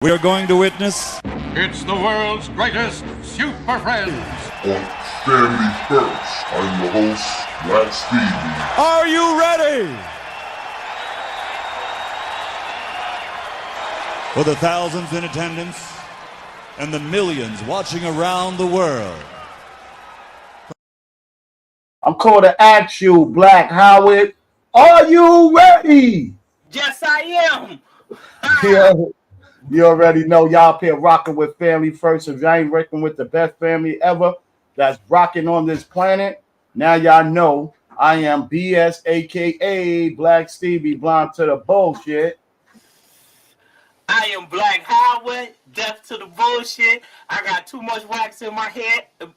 We are going to witness. It's the world's greatest super friends. On Family First, I'm your host, Black Stevie. Are you ready? For the thousands in attendance and the millions watching around the world. I'm called to ask you, Black Howard, are you ready? Yes, I am. Yeah, you already know y'all up here rocking with Family First. If y'all ain't working with the best family ever that's rocking on this planet, now y'all know I am BS, aka Black Stevie, blind to the bullshit. I am Black Howard, deaf to the bullshit. I got too much wax in my head. I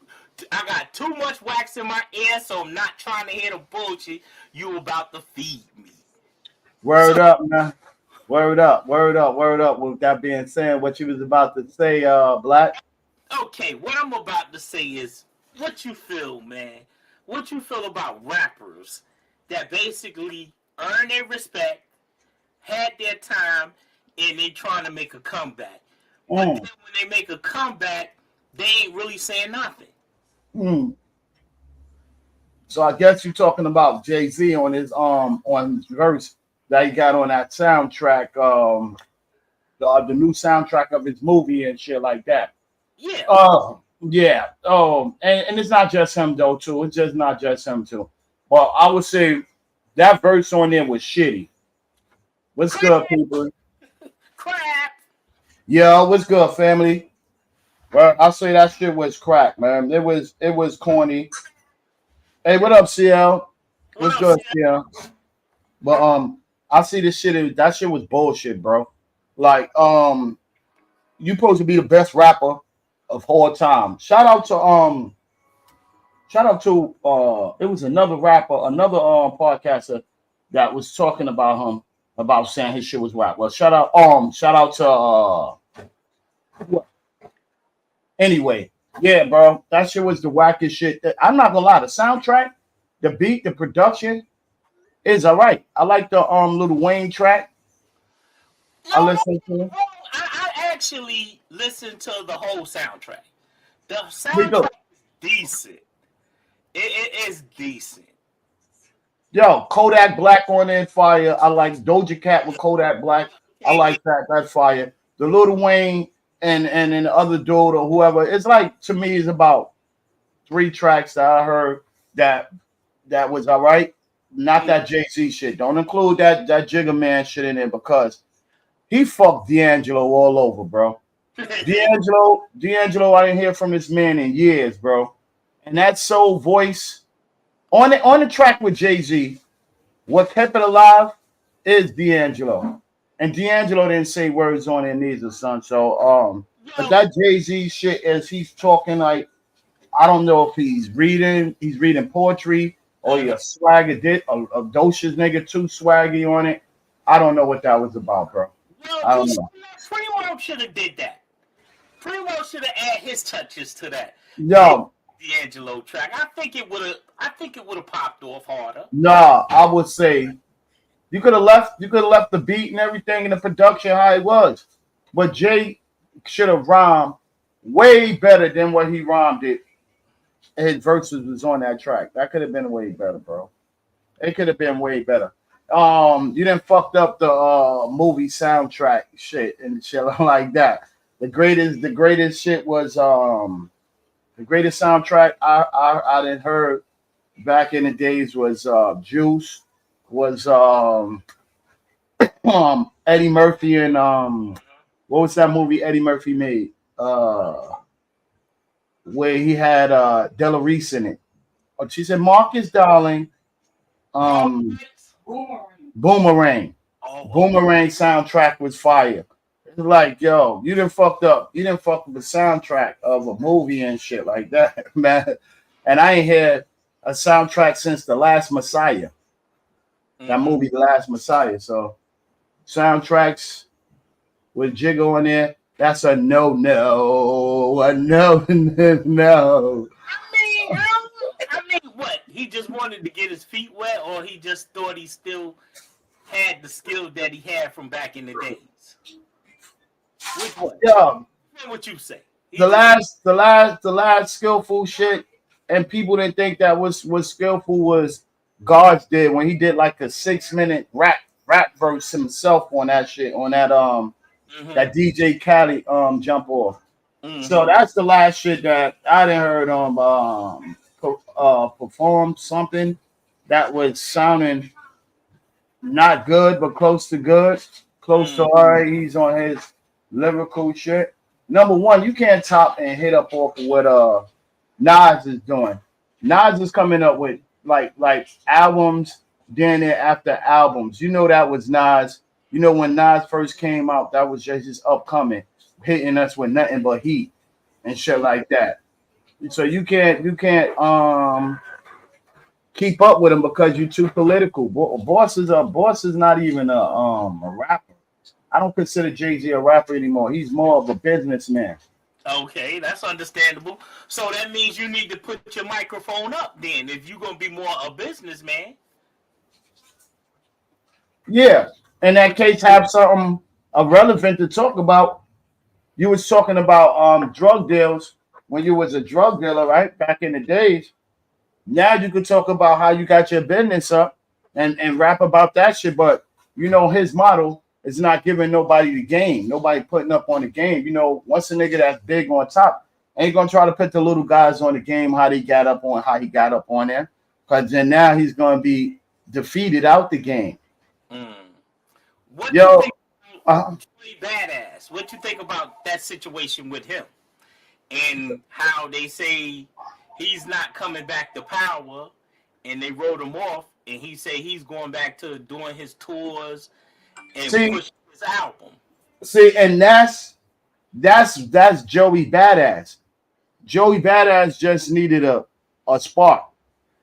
got too much wax in my ear, so I'm not trying to hear the bullshit you about to feed me. Word up, man. Word up, word up, word up. With that being said, what you was about to say, Black? Okay, what I'm about to say is, what you feel, man? What you feel about rappers that basically earn their respect, had their time, and they trying to make a comeback. But then when they make a comeback, they ain't really saying nothing. So I guess you're talking about Jayz on his verse that he got on that soundtrack, the new soundtrack of his movie and shit like that. Yeah. Yeah. And it's not just him though, too. It's just not just him too. Well, I would say that verse on there was shitty. What's good, people? Crap. Yeah, what's good, family? Well, I'll say that shit was crack, man. It was corny. Hey, what up, CL? What's good, CL? But I see this shit. That shit was bullshit, bro. Like, you supposed to be the best rapper of all time. Shout out to it was another rapper, another podcaster that was talking about him about saying his shit was whack. Well, shout out to anyway, yeah, bro, that shit was the wackest shit. I'm not gonna lie, the soundtrack, the beat, the production is all right. I like the Lil Wayne track. I listen to it. I actually listened to the whole soundtrack. The soundtrack is decent. It is decent. Yo, Kodak Black on there, fire. I like Doja Cat with Kodak Black. I like that. That's fire. The Lil Wayne and the other dude or whoever. It's like, to me, it's about 3 tracks that I heard that was all right. Not that Jay-Z shit. Don't include that Jigga Man shit in there because he fucked D'Angelo all over, bro. D'Angelo, I didn't hear from this man in years, bro. And that soul voice on the track with Jay-Z, what kept it alive is D'Angelo. And D'Angelo didn't say words on it neither, son. So but that Jay-Z shit is he's talking like, I don't know if he's reading poetry or he a swagger did a docious nigga too swaggy on it. I don't know what that was about, bro. I don't know. Primo should have did that. Primo should have added his touches to that. Yo, D'Angelo track. I think it would have popped off harder. Nah, I would say you could have left the beat and everything in the production how it was. But Jay should have rhymed way better than what he rhymed it. His verses was on that track. That could have been way better, bro. It could have been way better. You didn't fucked up the movie soundtrack shit and shit like that. The greatest shit was the greatest soundtrack I didn't heard back in the days was Juice, was Eddie Murphy and what was that movie Eddie Murphy made? Where he had Della Reese in it. Oh, she said Marcus Darling. Boomerang. Boomerang soundtrack was fire. It's like, yo, you didn't fuck up. You didn't fuck with the soundtrack of a movie and shit like that, man. And I ain't had a soundtrack since The Last Messiah. That movie, The Last Messiah. So soundtracks with Jigga on there, that's a no. I mean, what? He just wanted to get his feet wet, or he just thought he still had the skill that he had from back in the days? Which one? Yeah, What you say? the last skillful shit, and people didn't think that was skillful was Guards did when he did like a 6 minute rap verse himself on that shit on that that DJ Khaled jump off. So that's the last shit that I didn't heard perform something that was sounding not good but close to good, close to all right. He's on his lyrical shit. Number one, you can't top and hit up off of what Nas is doing. Nas is coming up with like albums, then after albums. You know that was Nas. You know when Nas first came out, that was just his upcoming, hitting us with nothing but heat and shit like that. So you can't keep up with him because you're too political. Boss is not even a rapper. I don't consider Jay-Z a rapper anymore. He's more of a businessman. Okay, that's understandable. So that means you need to put your microphone up then if you're going to be more a businessman. Yeah. In that case, have something relevant to talk about. You was talking about drug deals when you was a drug dealer, right? Back in the days. Now you could talk about how you got your business up and rap about that shit. But, you know, his model is not giving nobody the game. Nobody putting up on the game. You know, once a nigga that's big on top, ain't going to try to put the little guys on the game, how he got up on there. Because then now he's going to be defeated out the game. What do you think about Joey Badass? What you think about that situation with him? And how they say he's not coming back to power, and they wrote him off, and he say he's going back to doing his tours and pushing his album. See, and that's Joey Badass. Joey Badass just needed a spark.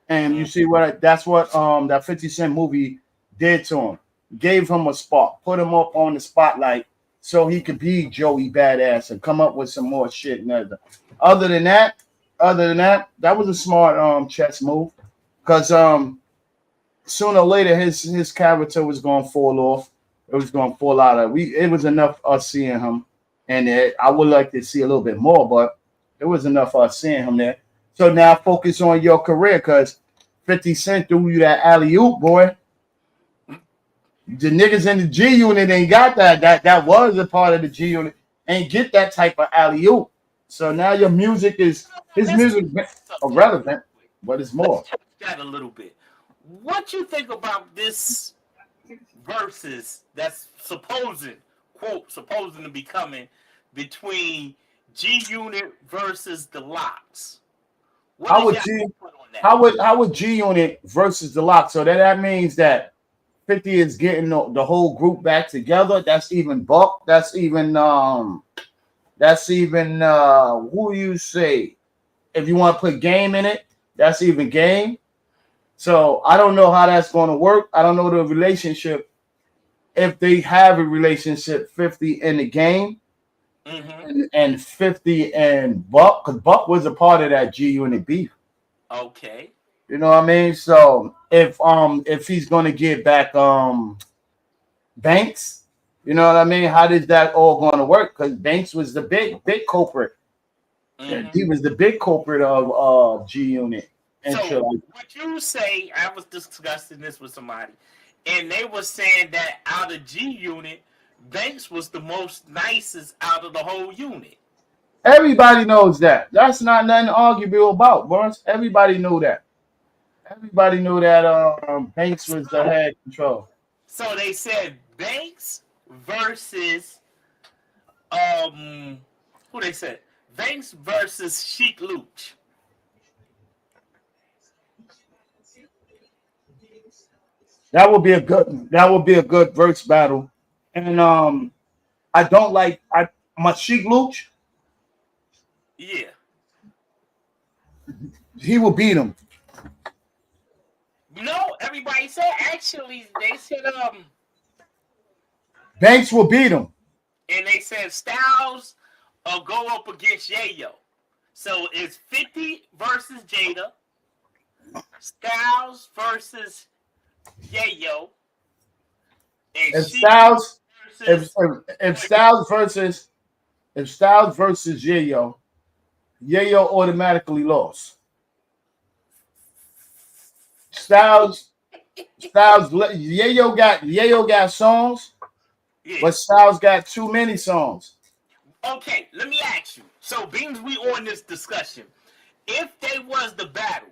And you see that's what that 50 Cent movie did to him. Gave him a spark, put him up on the spotlight so he could be Joey Badass and come up with some more shit. And other than that, that was a smart chess move. Because sooner or later his character was gonna fall off. It was gonna fall out of it was enough us seeing him. And I would like to see a little bit more, but it was enough us seeing him there. So now focus on your career because 50 Cent threw you that alley-oop, boy. The niggas in the G unit ain't got that. That was a part of the G unit. Ain't get that type of alley-oop. So now your music is irrelevant, but it's more. Let's touch that a little bit. What you think about this versus that's supposing to be coming between G Unit versus the Locks? How would G Unit versus the Locks? So that means that 50 is getting the whole group back together. That's even Buck. That's even who you say? If you want to put Game in it, that's even Game. So I don't know how that's going to work. I don't know the relationship. If they have a relationship, 50 in the Game and 50 and Buck, because Buck was a part of that G Unit beef. Okay. You know what I mean? So if he's gonna get back Banks, you know what I mean? How is that all gonna work? Because Banks was the big culprit. He was the big culprit of G Unit. And so what you say, I was discussing this with somebody, and they were saying that out of G Unit, Banks was the most nicest out of the whole unit. Everybody knows that. That's not nothing arguable about, Burns. Everybody knew that. Everybody knew that Banks was the head control. So they said Banks versus who they said? Banks versus Sheik Luch. That would be a good verse battle. And I don't like my Sheik Luch. Yeah. He will beat him. No, everybody said actually they said Banks will beat him. And they said Styles will go up against Yayo. So it's 50 versus Jada, Styles versus Yayo, and if Styles versus If Styles versus Yayo, Yayo automatically lost. Styles, Yayo got songs, Yeah. but Styles got too many songs. Okay, let me ask you. So, being we on this discussion, if they was the battle,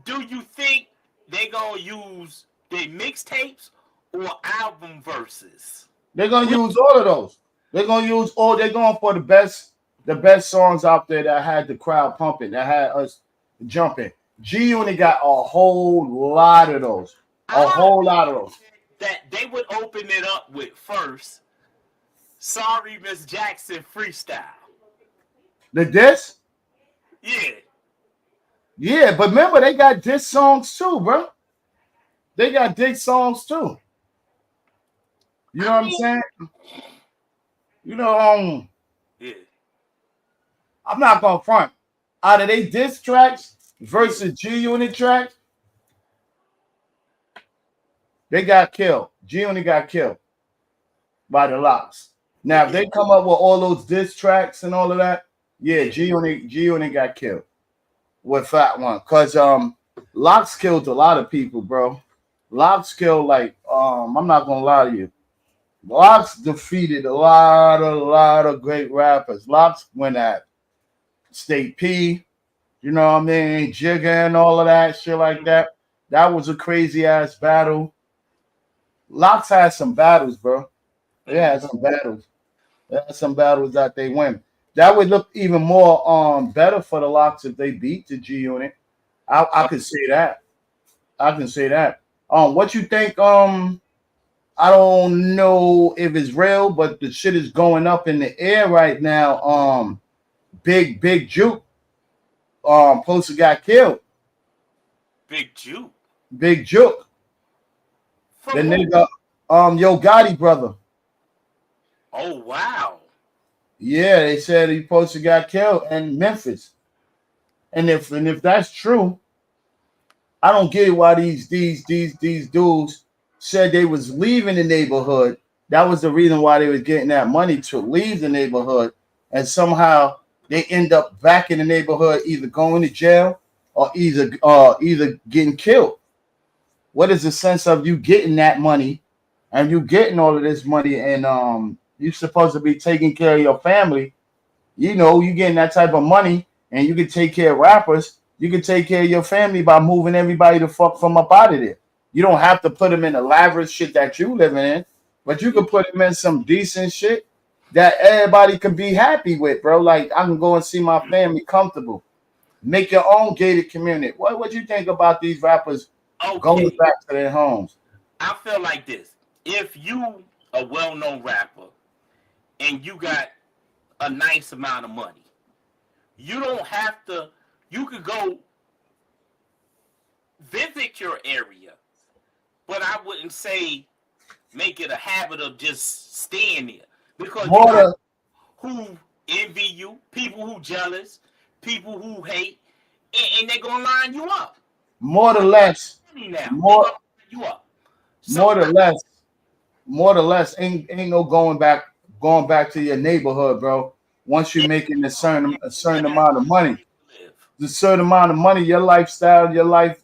do you think they gonna use their mixtapes or album verses? They're gonna use all of those. They're gonna use all. They're going for the best songs out there that had the crowd pumping, that had us jumping. G Unit got a whole lot of those. A whole lot of those. That they would open it up with first. Sorry, Miss Jackson freestyle. The diss? Yeah. Yeah, but remember they got diss songs too, bro. They got diss songs too. You know what I'm saying? You know, yeah. I'm not gonna front. Out of they diss tracks versus G Unit tracks, they got killed. G Unit got killed by the Locks. Now, if they come up with all those diss tracks and all of that, yeah, G Unit got killed with Fat One. Cause Locks killed a lot of people, bro. Locks killed like I'm not gonna lie to you. Locks defeated a lot of great rappers. Locks went at State P, you know what I mean, Jigga and all of that shit like that. That was a crazy ass battle. Locks had some battles, bro. They had some battles. They had some battles that they win. That would look even more better for the Locks if they beat the G Unit. I could say that. I can say that. What you think? I don't know if it's real, but the shit is going up in the air right now. Big Juke supposed to got killed. Big Juke. Big Juke. The nigga, Yo Gotti brother. Oh wow. Yeah, they said he supposed to got killed in Memphis. And if that's true, I don't get why these dudes said they was leaving the neighborhood. That was the reason why they was getting that money to leave the neighborhood, and somehow they end up back in the neighborhood, either going to jail or either getting killed. What is the sense of you getting that money and you getting all of this money and you're supposed to be taking care of your family? You know, you getting that type of money and you can take care of rappers. You can take care of your family by moving everybody the fuck from up out of there. You don't have to put them in the lavish shit that you living in, but you can put them in some decent shit that everybody can be happy with, bro. Like I can go and see my family comfortable. Make your own gated community. What you think about these rappers going back to their homes? I feel like this. If you a well-known rapper and you got a nice amount of money, you don't have to. You could go visit your area, but I wouldn't say make it a habit of just staying there because you got who envy you, people who jealous, people who hate, and they're gonna line you up. More or less, more or less, ain't no going back to your neighborhood, bro. Once you're making a certain amount of money. The certain amount of money, your lifestyle, your life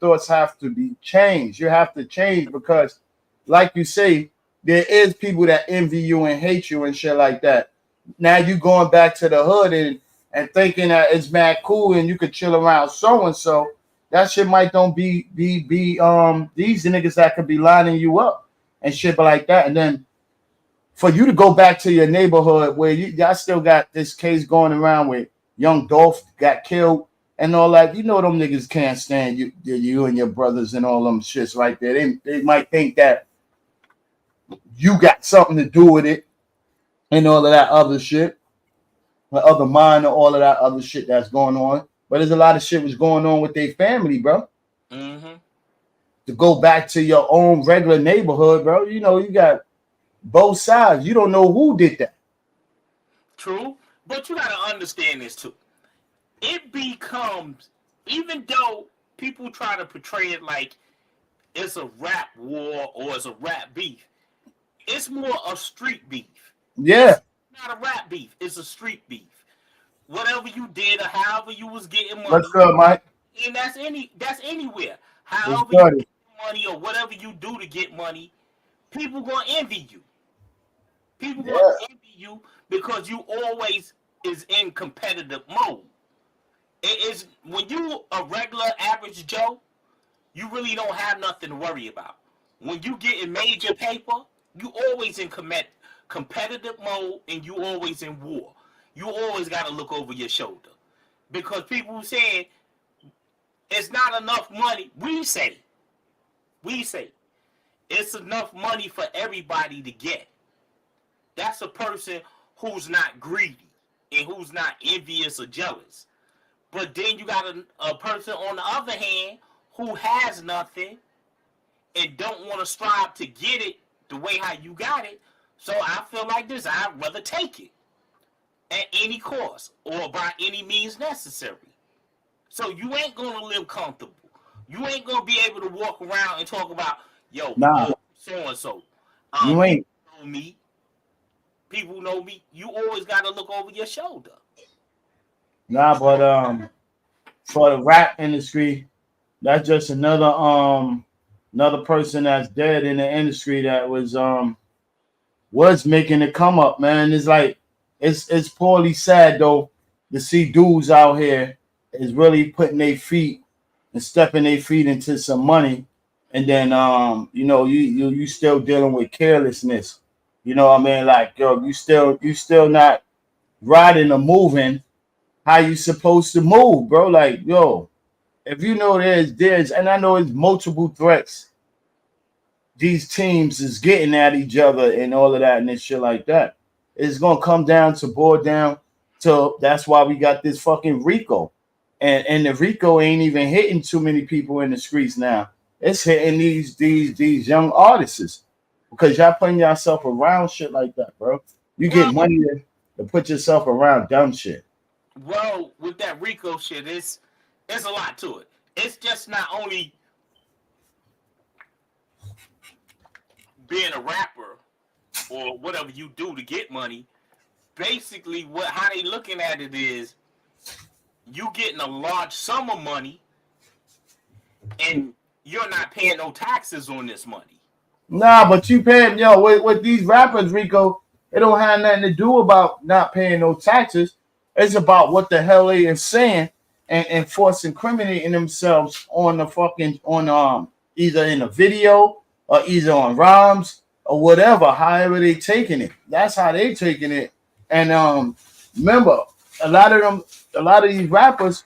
thoughts have to be changed. You have to change because, like you say, there is people that envy you and hate you and shit like that. Now you going back to the hood and thinking that it's mad cool and you could chill around so and so. That shit might don't be these niggas that could be lining you up and shit like that. And then for you to go back to your neighborhood where y'all still got this case going around with Young Dolph got killed and all that. You know them niggas can't stand you and your brothers and all them shits right there. They might think that you got something to do with it and all of that other shit, the other mind and all of that other shit that's going on. But there's a lot of shit was going on with their family, bro. Mm-hmm. To go back to your own regular neighborhood, bro. You know, you got both sides. You don't know who did that. True. But you got to understand this too. It becomes, even though people try to portray it like it's a rap war or it's a rap beef, it's more a street beef. Yeah. It's not a rap beef. It's a street beef. Whatever you did or however you was getting money, What's good, Mike? and that's anywhere. What's However you good? get money or whatever you do to get money, people gonna envy you. People Yeah. gonna envy you because you always is in competitive mode. It is when you a regular average Joe, you really don't have nothing to worry about. When you get in major paper, you always in competitive mode and you always in war. You always got to look over your shoulder because people saying it's not enough money. We say it's enough money for everybody to get. That's a person who's not greedy and who's not envious or jealous. But then you got a person on the other hand who has nothing and don't want to strive to get it the way how you got it. So I feel like this. I'd rather take it at any cost or by any means necessary. So you ain't going to live comfortable. You ain't going to be able to walk around and talk about, yo, Nah. so-and-so. You ain't. People know me. You always got to look over your shoulder. Nah, but for the rap industry, that's just another person that's dead in the industry that was making it come up, man. It's like it's poorly sad though to see dudes out here is really putting their feet and stepping their feet into some money, and then you still dealing with carelessness. You know what I mean? Like, yo, you still not riding or moving how you supposed to move, bro. Like, yo, if you know there's and I know it's multiple threats these teams is getting at each other and all of that and this shit like that. It's gonna come down to boil down to that's why we got this fucking RICO. And the RICO ain't even hitting too many people in the streets now. It's hitting these young artists because y'all putting yourself around shit like that, bro. You get money to put yourself around dumb shit. Well, with that RICO shit, it's a lot to it. It's just not only being a rapper or whatever you do to get money. Basically, how they looking at it is you getting a large sum of money and you're not paying no taxes on this money. Nah, but you paying, with these rappers, Rico, it don't have nothing to do about not paying no taxes. It's about what the hell they are saying and force incriminating themselves on the fucking either in a video or either on rhymes or whatever, however they taking it. That's how they taking it. And remember, a lot of these rappers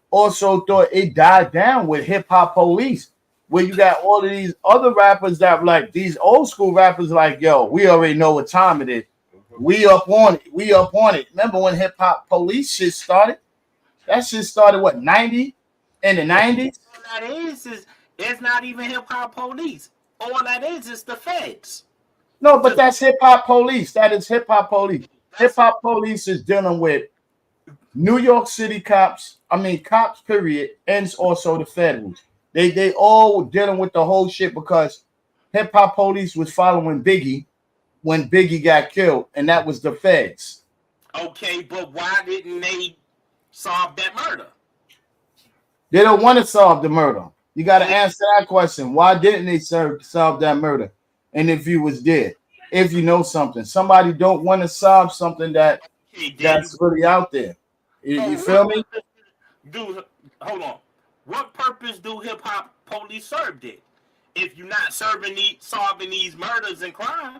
also thought it died down with hip hop police, where you got all of these other rappers that like these old school rappers like, yo, we already know what time it is. We up on it. Remember when hip hop police shit started? That shit started what, 90? In the 90s? All that is it's not even hip hop police. All that is the feds. No, but that's hip hop police. That is hip hop police. Hip hop police is dealing with New York City cops. I mean cops, period, and also the federals. They all dealing with the whole shit because hip hop police was following Biggie when Biggie got killed, and that was the feds. Okay, but why didn't they solve that murder? They don't want to solve the murder. You got to answer that question. Why didn't they solve that murder? And if you was dead, if you know something, somebody don't want to solve something that's really out there. You feel me? Dude, hold on. What purpose do hip hop police serve then? If you're not solving these murders and crimes,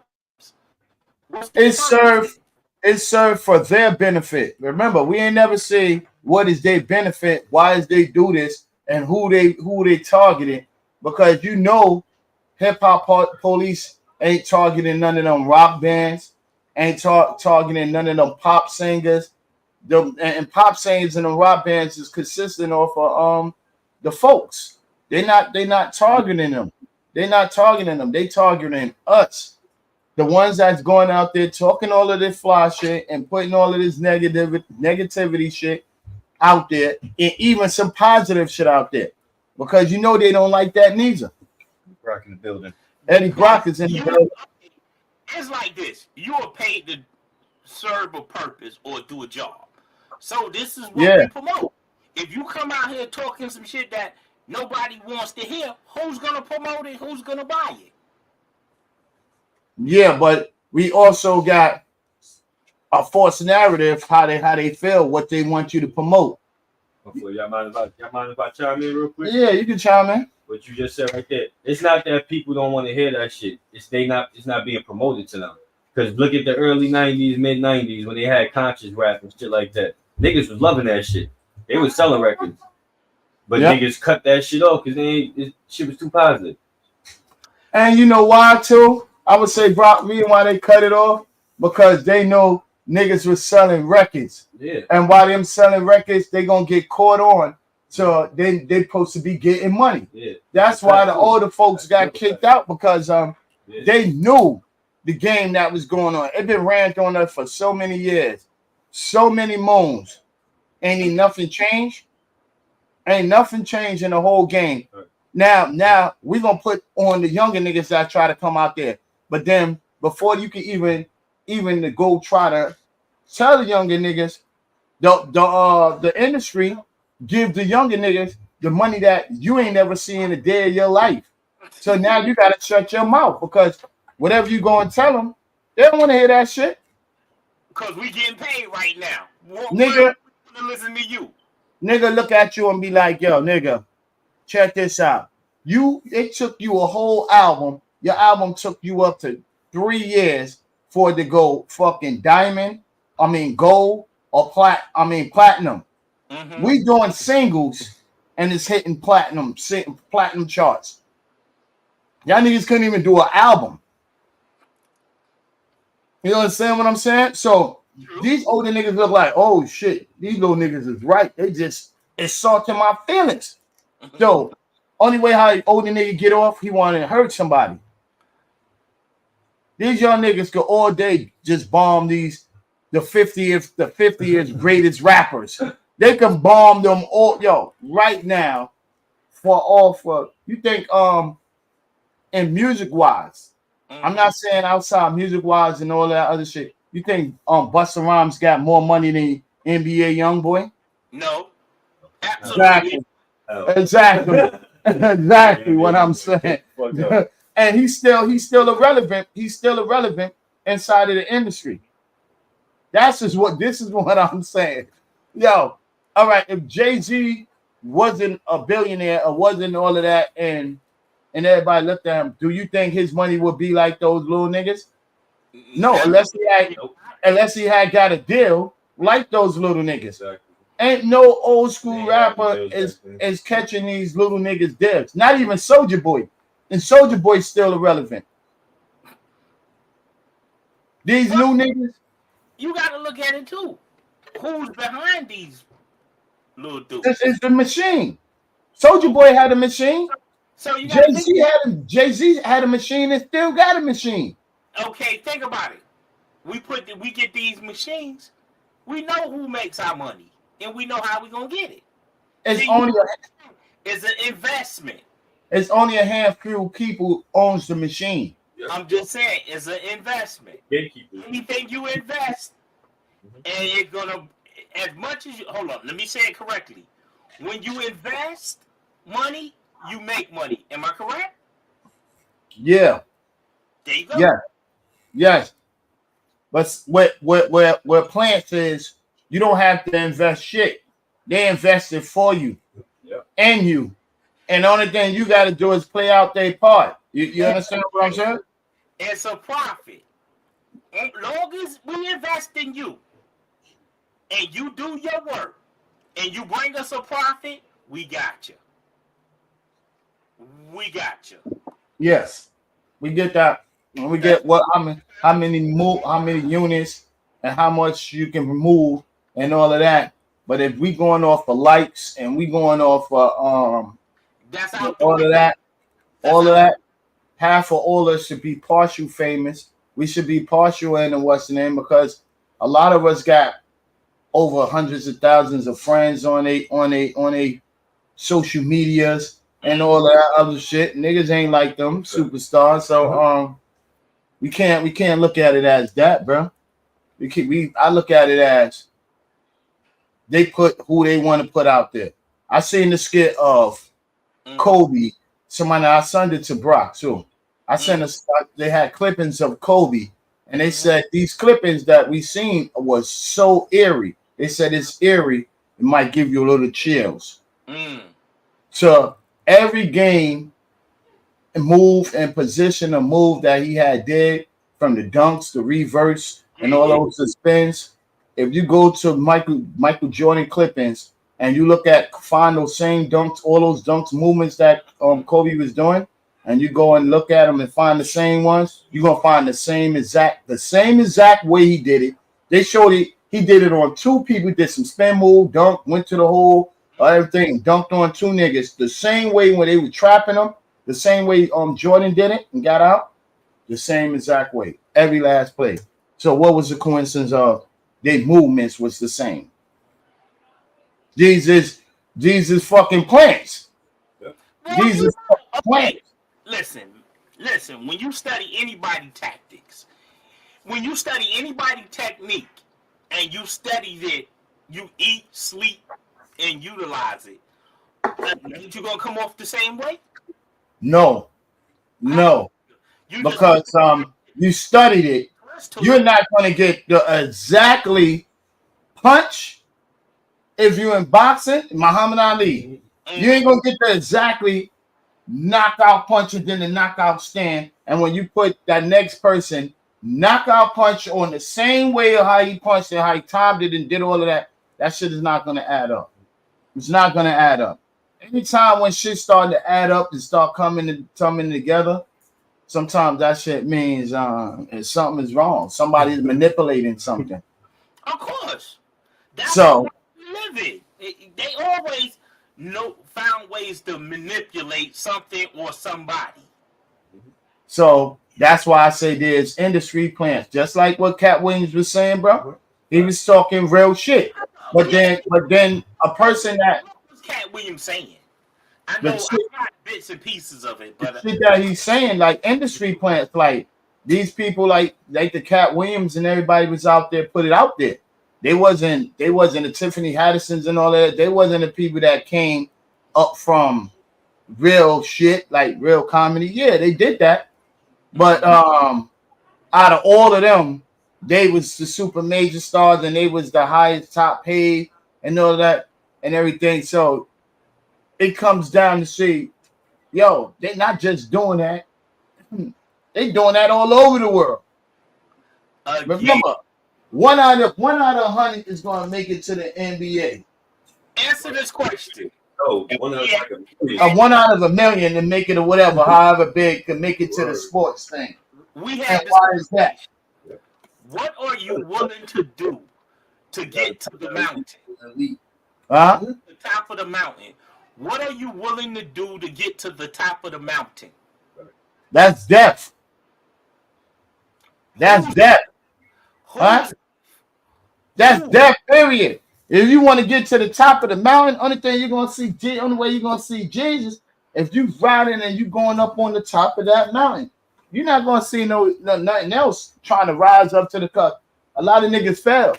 it's served for their benefit. Remember, we ain't never say what is their benefit, why is they do this, and who they targeting, because hip hop police ain't targeting none of them rock bands, ain't targeting none of them pop singers. And pop singers and the rock bands is consistent off of the folks. They're not targeting them. They're not targeting them. They targeting us. The ones that's going out there talking all of this fly shit and putting all of this negativity shit out there, and even some positive shit out there, because they don't like that neither. Brock in the building. Eddie Brock is in the building. It's like this: you are paid serve a purpose or do a job. So this is what we promote. If you come out here talking some shit that nobody wants to hear, who's gonna promote it? Who's gonna buy it? Yeah, but we also got a false narrative how they feel, what they want you to promote. Y'all mind if I chime in real quick? Yeah, you can chime in. What you just said right there. It's not that people don't want to hear that shit. It's not being promoted to them. Because look at the early 90s, mid 90s when they had conscious rap and shit like that. Niggas was loving that shit. They was selling records. But niggas cut that shit off because shit was too positive. And you know why too? I would say Brock, reason why they cut it off, because they know niggas was selling records. Yeah. And while them selling records, they gonna get caught on. So they supposed to be getting money. Yeah. That's why the older folks got kicked out, because they knew the game that was going on. It been ran on us for so many years, so many moons. Ain't nothing changed. Ain't nothing changed in the whole game. Right. Now we gonna put on the younger niggas that try to come out there. But then before you can even to go try to tell the younger niggas, the industry give the younger niggas the money that you ain't never seen in a day of your life. So now you gotta shut your mouth, because whatever you go and tell them, they don't want to hear that shit. Because we getting paid right now. Nigga, to listen to you. Nigga look at you and be like, yo, nigga, check this out. It took you a whole album. Your album took you up to 3 years for it to go fucking gold or platinum. Mm-hmm. We doing singles and it's hitting platinum charts. Y'all niggas couldn't even do an album. You understand what I'm saying? So these older niggas look like, oh shit, these little niggas is right. They just insulting my feelings. So only way how an older nigga get off, he want to hurt somebody. These young niggas could all day just bomb the 50th greatest rappers. They can bomb them all, right now for you think in music wise. I'm not saying outside music wise and all that other shit. You think Busta Rhymes got more money than NBA Youngboy? No. Absolutely. Exactly. Exactly what I'm saying. And he's still irrelevant. He's still irrelevant inside of the industry. This is what I'm saying. Yo, all right. If Jay-Z wasn't a billionaire or wasn't all of that, and everybody looked at him, do you think his money would be like those little niggas? No, unless he had got a deal like those little niggas. Exactly. Ain't no old school rapper is catching these little niggas deals. Not even Soulja Boy. And Soulja Boy's still irrelevant. These new niggas. You gotta look at it too. Who's behind these little dudes? This is the machine. Soulja Boy had a machine. So you Jay-Z had a machine and still got a machine. Okay, think about it. We get these machines. We know who makes our money, and we know how we gonna get it. It's an investment. It's only a handful of people who owns the machine. I'm just saying, it's an investment. Anything you invest, and it's gonna, as much as you, hold on, let me say it correctly. When you invest money, you make money. Am I correct? Yeah. There you go. Yeah. Yes. But where plants is, you don't have to invest shit. They invest it for you and you. And the only thing you got to do is play out their part. You understand what I'm saying? It's a profit. As long as we invest in you and you do your work and you bring us a profit, we got you. We got you. Yes. We get that. And we get how many units and how much you can remove and all of that. But if we going off of likes and we going off that's how all of that, half of all us should be partial famous. We should be partial in what's the name, because a lot of us got over hundreds of thousands of friends on a social medias and all that other shit. Niggas ain't like them superstars. So we can't look at it as that, bro. I look at it as they put who they want to put out there. I seen the skit of Kobe. Somebody I sent it to Brock too. I sent they had clippings of Kobe, and they said these clippings that we seen was so eerie. They said it's eerie. It might give you a little chills. So every game, move and position, a move that he had did from the dunks, the reverse, and all those spins. If you go to Michael Jordan clippings and you find those same dunks, all those dunks movements that Kobe was doing, and you go and look at them and find the same ones, you're gonna find the same exact way he did it. They showed it. He did it on two people. Did some spin move, dunk, went to the hole, everything, dunked on two niggas. The same way when they were trapping them, the same way Jordan did it and got out, the same exact way. Every last play. So what was the coincidence of their movements was the same? These is fucking plants. These is plants. Listen. When you study anybody tactics, when you study anybody technique, and you study it, you eat, sleep, and utilize it. Ain't you gonna come off the same way? No, because you studied it. You're not going to get the exactly punch if you're in boxing, Muhammad Ali. You ain't going to get the exactly knockout punch and then the knockout stand. And when you put that next person knockout punch on the same way of how he punched it, how he timed it and did all of that, that shit is not going to add up. It's not going to add up. Anytime when shit starting to add up and start coming together, sometimes that shit means something is wrong. Somebody's manipulating something. Of course. That's so living. They always found ways to manipulate something or somebody. So that's why I say there's industry plants. Just like what Cat Williams was saying, bro. He was talking real shit. But then a person that Cat Williams saying. I know I got bits and pieces of it, but the shit that he's saying, like industry plants, like these people, like the Cat Williams and everybody was out there, put it out there. They wasn't the Tiffany Haddisons and all that. They wasn't the people that came up from real shit, like real comedy. Yeah, they did that, but out of all of them, they was the super major stars and they was the highest top paid and all that and everything. So it comes down to see, yo, they're not just doing that. They doing that all over the world. Remember, one out of 100 is going to make it to the NBA. Answer this question. Oh, one out of a million to make it or whatever, however big, to make it to the sports thing. We have. And why is that? What are you willing to do to get to the mountain? The top of the mountain. What are you willing to do to get to the top of the mountain? That's death. That's death. Huh? That's death, period. If you want to get to the top of the mountain, only way you're going to see Jesus, if you riding and you going up on the top of that mountain. You're not going to see nothing else trying to rise up to the cup. A lot of niggas fell. A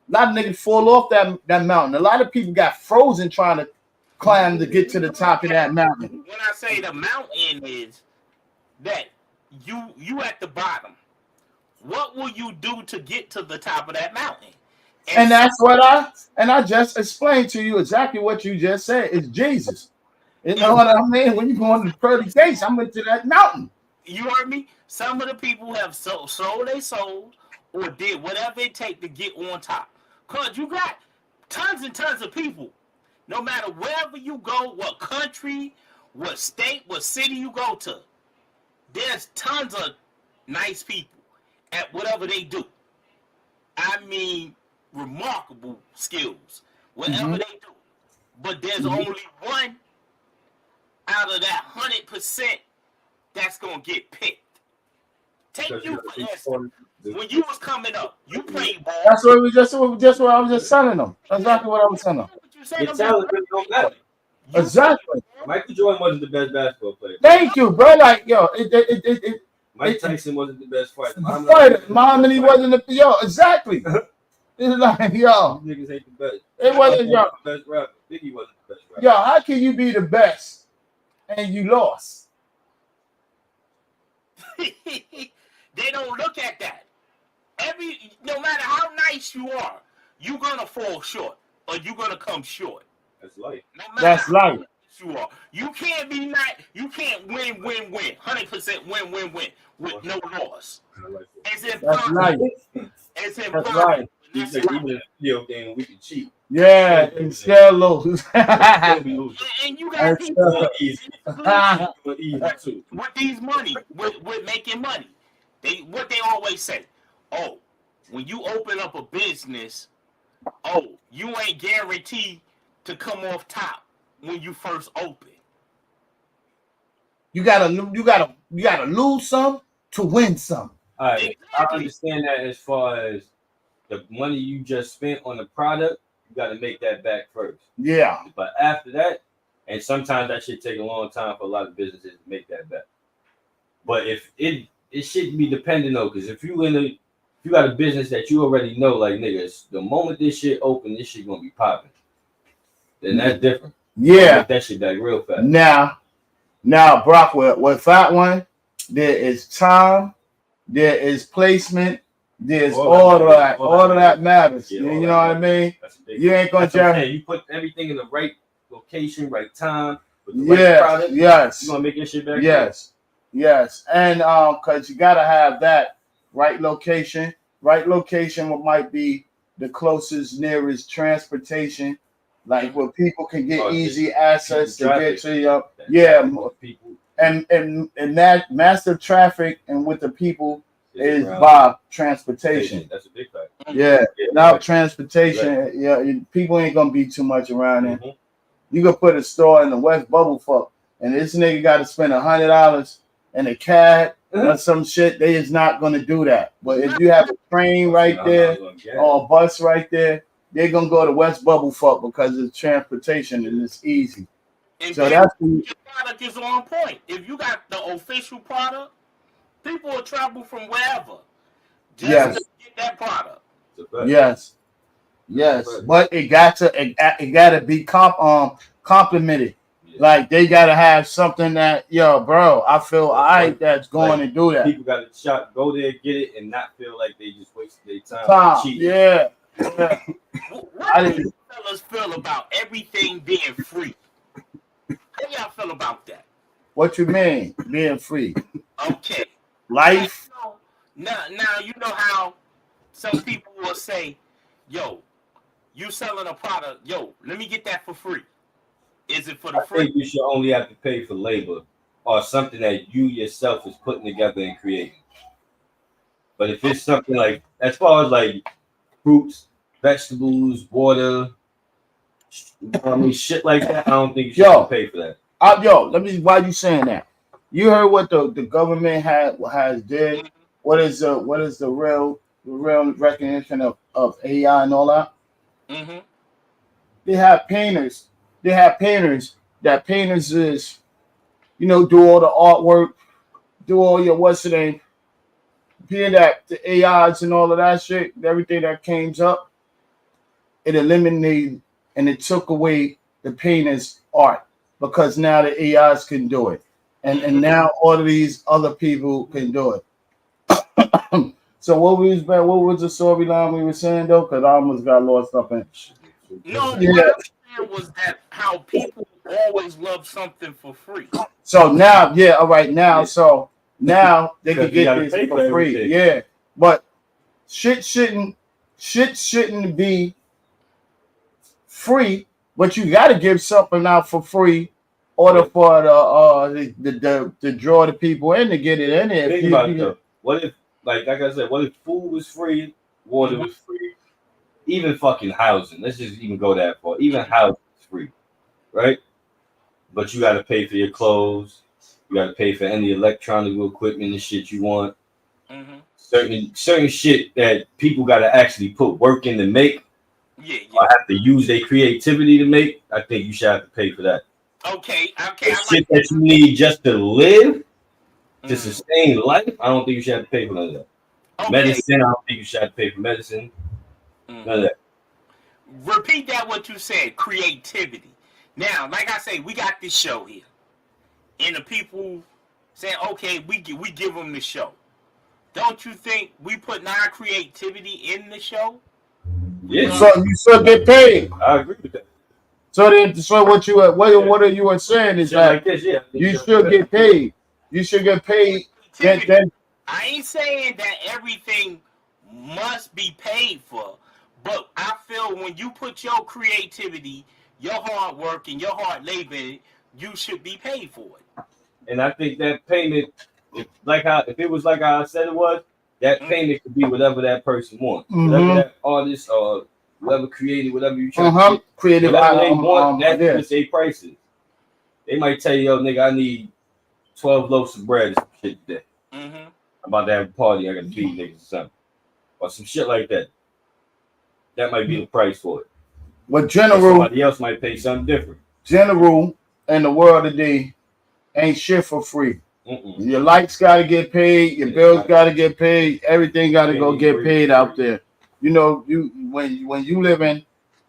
lot of niggas fall off that mountain. A lot of people got frozen trying to climb to get to the top of that mountain. When I say the mountain is that you at the bottom, what will you do to get to the top of that mountain? And that's what I just explained to you exactly what you just said. It's Jesus. You know what I mean? When you go on the pearly gates, I'm into that mountain. You heard me? Some of the people have sold their souls or did whatever it take to get on top. Because you got tons and tons of people. No matter wherever you go, what country, what state, what city you go to, there's tons of nice people at whatever they do. I mean, remarkable skills, whatever they do. But there's only one out of that 100% that's gonna get picked. Take you for instance. When you was coming up, you played ball. That's what I was just telling them. Exactly what I was telling them. Your talent don't matter. Exactly. Michael Jordan wasn't the best basketball player. Thank you, bro. Like, yo, Mike Tyson wasn't the best fighter. Muhammad wasn't the exactly. It's like niggas ain't the best. It wasn't the best rapper. Biggie wasn't the best rapper. How can you be the best and you lost? They don't look at that. No matter how nice you are, you're gonna fall short or you're gonna come short. That's life. No matter That's how life. nice you are. You can't be nice. You can't win. 100% win with no loss. It's impossible. That's life. It's That's impossible. right. He said even in a video game we can cheat. Yeah, and still lose. And you got That's people easy. with these money, with making money. What they always say, oh, when you open up a business, oh, you ain't guaranteed to come off top when you first open. You gotta lose some to win some. All right, Exactly. I understand that as far as the money you just spent on the product, you got to make that back first. Yeah. But after that, and sometimes that should take a long time for a lot of businesses to make that back. But if it shouldn't be dependent though, because if you got a business that you already know, like niggas, the moment this shit open, this shit gonna be popping. Then that's different. Yeah. Make that shit back real fast. Now, Brock, with that one, there is time, there is placement, there's all of that matters. Yeah, you know what I mean? You ain't gonna you put everything in the right location, right time, with the right product. Yes. You gonna make your shit back? Yes. And because you gotta have that right location. Right location what might be the closest nearest transportation, like where people can get easy access to get to you. Yeah, people. And that massive traffic and with the people is by transportation. That's a big fact. Yeah, without transportation, people ain't gonna be too much around there. You could put a store in the West Bubblefuck, and this nigga got to spend $100 in a cab or some shit. They is not gonna do that. But if you have a train right there or a bus right there, they're gonna go to West Bubblefuck because it's transportation and it's easy. And so that's your product is on point. If you got the official product, people will travel from wherever just to get that product. Yes. But it got to be complimented. Like they gotta have something that bro, I feel alright that's going to do that. People got to go there, get it, and not feel like they just wasted their time. Yeah. What do you fellas feel about everything being free? How y'all feel about that? What you mean being free? Okay. Life. Now you know how some people will say, "Yo, you selling a product? Yo, let me get that for free." Is it for the free? I think you should only have to pay for labor or something that you yourself is putting together and creating. But if it's something like, as far as like fruits, vegetables, water, shit like that, I don't think you should have to pay for that. Why you saying that? You heard what the government has did? What is the real recognition of AI and all that? Mm-hmm. They have painters. That painters is, do all the artwork, do all your being that the AIs and all of that shit, everything that came up, it eliminated and it took away the painter's art because now the AIs can do it. And now all of these other people can do it. So what was the storyline we were saying though? Because I almost got lost up in. No, what was that how people always love something for free. So now, all right, now, so now they can get this for free. Yeah, but shit shouldn't be free, but you got to give something out for free in order for the draw the people in to get it in there. Think about it though. What if, like I said, what if food was free, water was free, even fucking housing? Let's just even go that far. Even housing is free, right? But you got to pay for your clothes. You got to pay for any electronic equipment and shit you want. Mm-hmm. Certain shit that people got to actually put work in to make. Or have to use their creativity to make. I think you should have to pay for that. Okay. The shit that you need just to live, To sustain life, I don't think you should have to pay for none of that. Okay. Medicine, I don't think you should have to pay for medicine. None of that. Repeat that what you said. Creativity. Now, like I say, we got this show here, and the people say, "Okay, we give them the show." Don't you think we put our creativity in the show? Yeah. So you still get paid. I agree with that. So what you are saying is that like this, you should get paid. You should get paid. Then I ain't saying that everything must be paid for, but I feel when you put your creativity, your hard work, and your hard labor, you should be paid for it. And I think that payment, if it was like how I said it was, that payment could be whatever that person wants, whatever that artist or whoever created, whatever you try to create, whatever they want, that's what their price is. They might tell you, yo, nigga, I need 12 loaves of bread or some shit today. I'm about to have a party, I gotta feed niggas or something. Or some shit like that. That might be the price for it. But general, somebody else might pay something different. General in the world today ain't shit for free. Your lights gotta get paid, your bills gotta get paid, everything gotta go get paid out there. You know, when you live in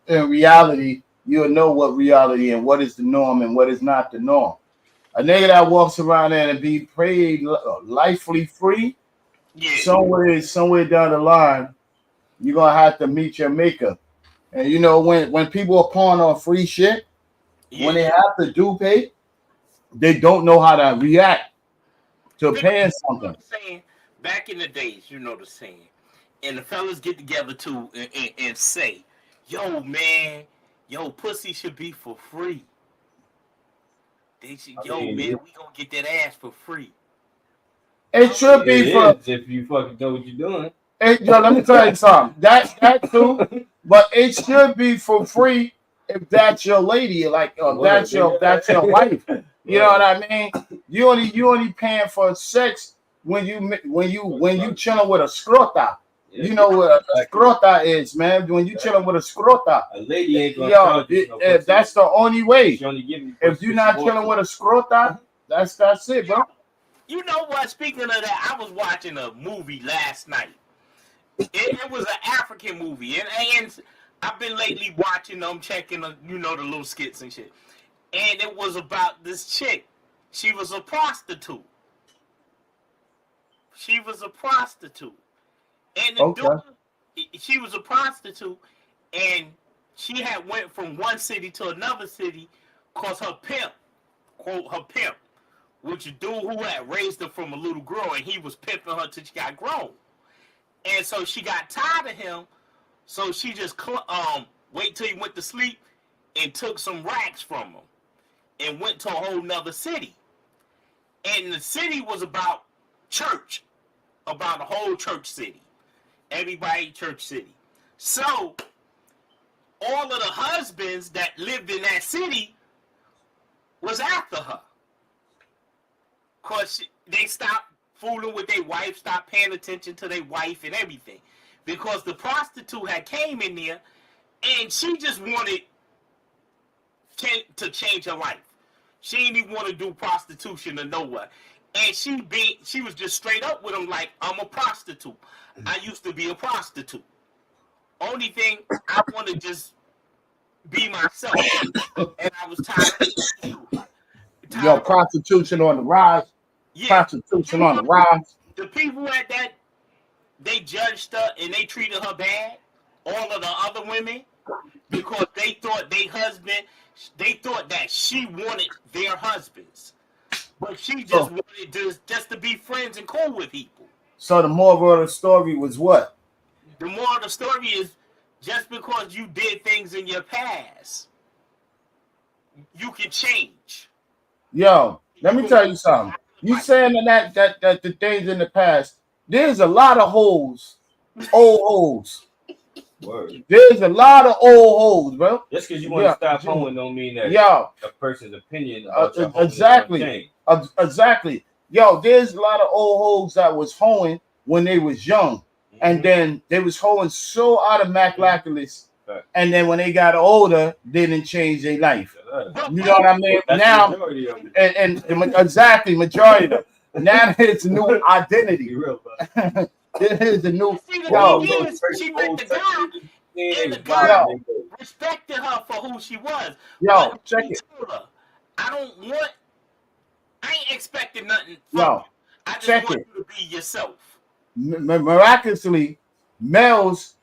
reality, you'll know what reality and what is the norm and what is not the norm. A nigga that walks around there and be paid lifely free, somewhere down the line, you're gonna have to meet your maker. And you know, when people are pawn on free shit, when they have to do pay, they don't know how to react to paying something. You know the saying, back in the days, you know the saying, and the fellas get together too and say, yo, man, pussy should be for free. They should, man, we gonna get that ass for free. It should be for if you fucking know what you're doing. Yo, let me tell you something. That too, but it should be for free if that's your lady, like that's your wife. You know what I mean? You only paying for sex when you chilling with a scrota. Yeah. You know what a scrota is, man. When you chilling with a scrota, a lady ain't gonna that's the only way. If you're not chilling with a scrota, that's it, bro. You know what? Speaking of that, I was watching a movie last night. It was an African movie, and I've been lately watching them, checking the little skits and shit. And it was about this chick. She was a prostitute. And she was a prostitute, and she had went from one city to another city because her pimp, quote, her pimp, which a dude who had raised her from a little girl, and he was pimping her till she got grown. And so she got tired of him, so she just wait till he went to sleep and took some racks from him and went to a whole nother city. And the city was about church, about a whole church city. Everybody church city. So all of the husbands that lived in that city was after her. Because they stopped fooling with their wife, stopped paying attention to their wife and everything. Because the prostitute had came in there and she just wanted to change her life. She didn't even want to do prostitution or nowhere. And she was just straight up with him like, I'm a prostitute. I used to be a prostitute. Only thing, I want to just be myself. And I was tired of you. Yo, prostitution on the rise. Yeah. Prostitution on the rise. The people at that, they judged her and they treated her bad. All of the other women, because they thought they thought that she wanted their husbands. But she just wanted just to be friends and cool with people. So the moral of the story was what? The moral of the story is just because you did things in your past, you can change. Yo, let me tell you something. You saying that the things in the past, there's a lot of hoes, old hoes. Word. There's a lot of old hoes, bro. Just because you want to stop hoeing don't mean that a person's opinion about your exactly. Exactly. Yo, there's a lot of old hoes that was hoeing when they was young. Mm-hmm. And then they was hoeing so automatically. And then when they got older, they didn't change their life. You know what I mean? That's now, majority of and exactly, majority of them. Now it's a new identity. Be real, bro. This is a new. See, the Yo, thing is, she met the guy, and the Yo. guy respected her for who she was. Yo, But check he it. told her, I ain't expecting nothing from Yo, you. I just check want it. you to be yourself. Miraculously, males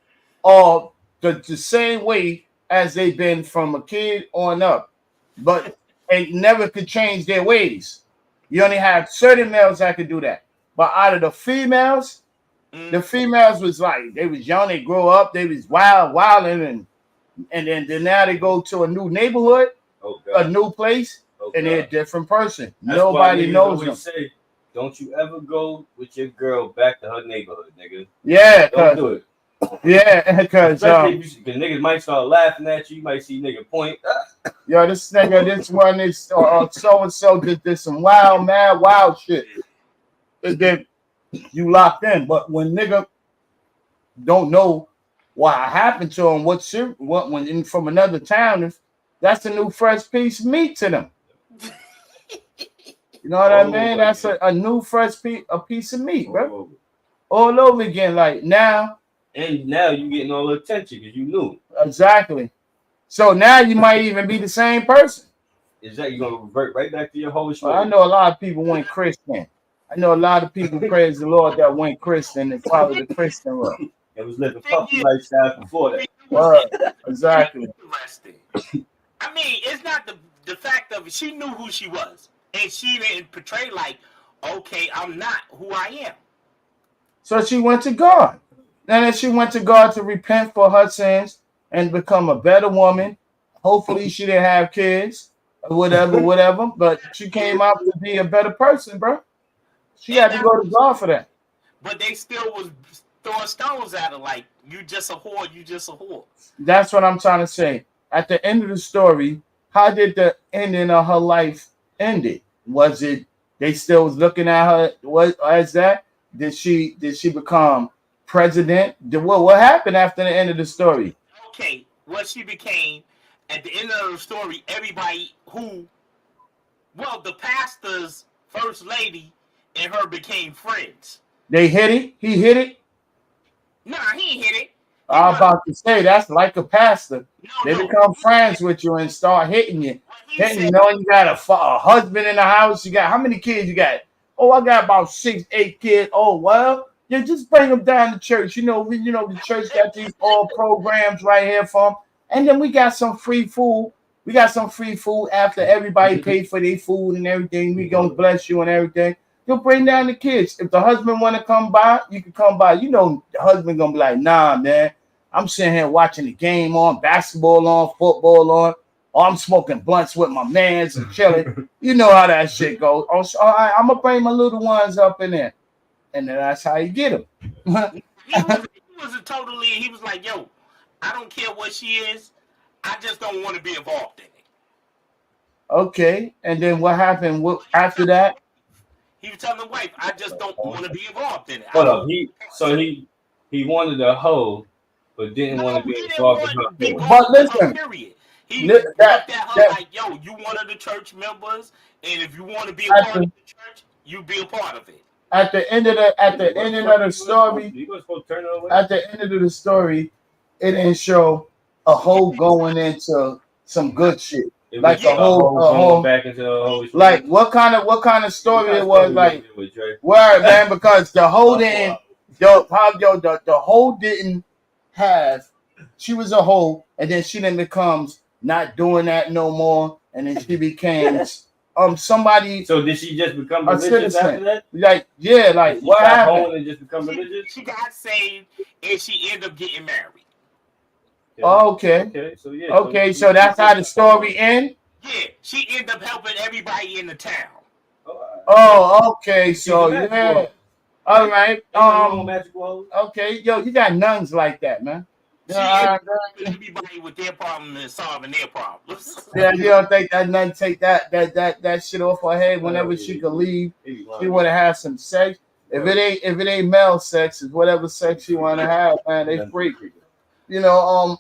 are the same way as they've been from a kid on up, but they never could change their ways. You only have certain males that could do that. But out of the females, the females was like, they was young, they grow up, they was wilding, and then now they go to a new neighborhood, a new place, and they're a different person. That's Nobody knows them. Say, don't you ever go with your girl back to her neighborhood, nigga. Yeah, don't do it. Yeah, because niggas might start laughing at you. You might see nigga point. Yo, this nigga, this one is so and so did some wild shit. And then you locked in. But when nigga don't know what happened to him, what when from another town, that's a new fresh piece of meat to them. You know what I mean? That's a new fresh piece of meat, bro. All over again. Like now. And now you getting all the attention because you knew. Exactly. So now you might even be the same person. Is that you're gonna revert right back to your whole story? I know a lot of people went Christian. I know a lot of people, praise the Lord, that went Christian and followed the Christian road. It was living puppy lifestyle before that. Exactly. I mean, it's not the fact of it. She knew who she was, and she didn't portray like, okay, I'm not who I am. So she went to God. And then she went to God to repent for her sins and become a better woman. Hopefully she didn't have kids or whatever. But she came out to be a better person, bro. She had to go to God for that. But they still was throwing stones at her like, you just a whore, you just a whore. That's what I'm trying to say. At the end of the story, how did the ending of her life end it? Was it they still was looking at her as that? Did she become president? What happened after the end of the story? Okay, what she became at the end of the story, everybody the pastor's first lady and her became friends. They hit it? He hit it? Nah, he ain't hit it. I'm about to say that's like a pastor. They become friends with you and start hitting you. You know, you got a husband in the house. You got how many kids you got? Oh, I got about 6, 8 kids. Oh, well. Yeah, just bring them down to church. You know, the church got these all programs right here for them. And then we got some free food. We got some free food after everybody paid for their food and everything. We gonna bless you and everything. You'll bring down the kids. If the husband want to come by, you can come by. You know, the husband gonna be like, nah, man. I'm sitting here watching the game on, basketball on, football on. Or I'm smoking blunts with my mans and chilling. You know how that shit goes. Oh, so I'm gonna bring my little ones up in there. And then that's how you get him. he was like, yo, I don't care what she is. I just don't want to be involved in it. Okay. And then what happened after that? He was telling the wife, I just don't want to be involved in it. Hold up. He wanted a hoe, but didn't want to be involved in her. But listen. He looked at her like, yo, you one of the church members, and if you want to be a part of the church, you be a part of it. At the end of the story, it didn't show a hoe going into some good shit. Like the whole back into the whole. Like what kind of story it was? Like word, man, because the hoe didn't. The hoe didn't have. She was a hoe, and then she then becomes not doing that no more, and then she became. Somebody. So did she just become religious after that? Like, yeah, like what happened? And just become religious? She got saved and she ended up getting married. Okay. Okay. So yeah. Okay, so that's how the story ends. Yeah, she ended up helping everybody in the town. Oh, okay. So yeah. All right. Okay, yo, you got nuns like that, man. Everybody with their problem and solving their problems. Yeah, you don't think that nun take that shit off her head whenever she could leave? She want to have some sex. If it ain't male sex, it's whatever sex she want to have, man. They free. You know,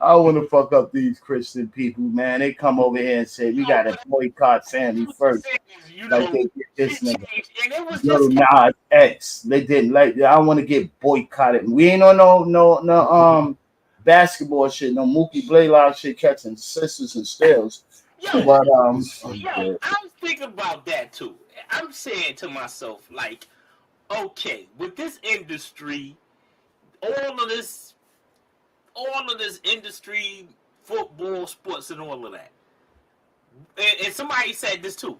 I want to fuck up these Christian people, man. They come over here and say we gotta boycott family first. You Like know, they get this and nigga. it was Yo, just nah, X. They didn't like that. I want to get boycotted. We ain't on no basketball shit, no Mookie Blaylock shit catching sisters and steals. yo, But yo. I'm thinking about that too. I'm saying to myself, like, okay, with this industry, all of this industry, football, sports, and all of that. And somebody said this too.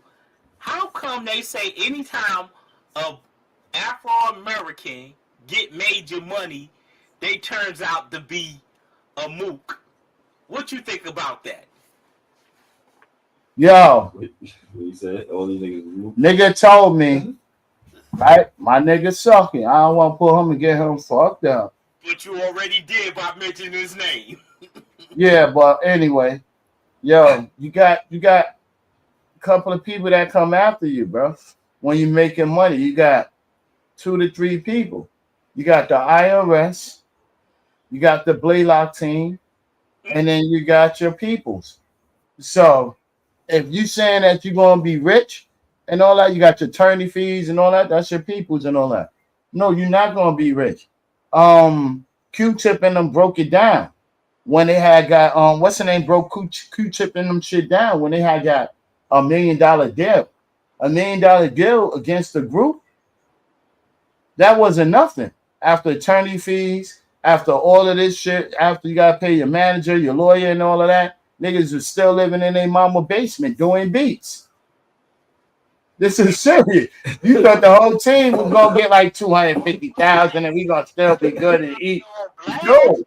How come they say anytime a Afro American get major money, they turns out to be a mook? What you think about that? yo, He said all these niggas. nigga told me, right? My nigga sucking. I don't want to pull him and get him fucked up. But you already did by mentioning his name. Yeah, but anyway, yo, you got a couple of people that come after you, bro. When you making money, you got 2 to 3 people. You got the IRS, you got the Blaylock team, and then you got your peoples. So if you saying that you're gonna be rich and all that, you got your attorney fees and all that, that's your peoples and all that. No, you're not gonna be rich. Q-Tip and them broke it down when they had got what's the name broke Q-Tip and them shit down when they had got $1 million deal. $1 million deal against the group. That wasn't nothing. After attorney fees, after all of this shit, after you gotta pay your manager, your lawyer, and all of that, niggas are still living in their mama basement doing beats. This is serious. You thought the whole team was gonna get like 250,000 and we gonna still be good and eat. No.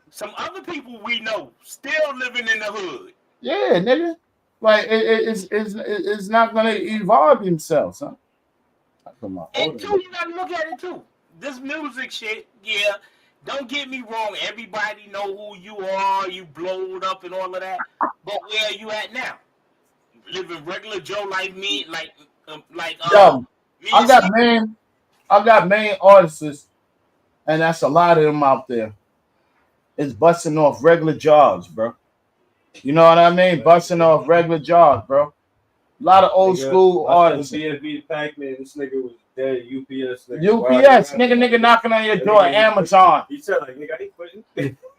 Some other people we know still living in the hood. Yeah, nigga. Like it's not gonna evolve themselves, huh? And two, you gotta look at it too. This music shit, yeah. Don't get me wrong. Everybody know who you are. You blowed up and all of that. But where are you at now? Living regular Joe like me, Yo, I got main artists, and that's a lot of them out there. It's busting off regular jobs, bro. You know what I mean? Busting off regular jobs, bro. A lot of old school artists. BFB Pac-Man, this nigga was dead. UPS. UPS, nigga knocking on your door. Amazon. He said like, nigga, I ain't quitting.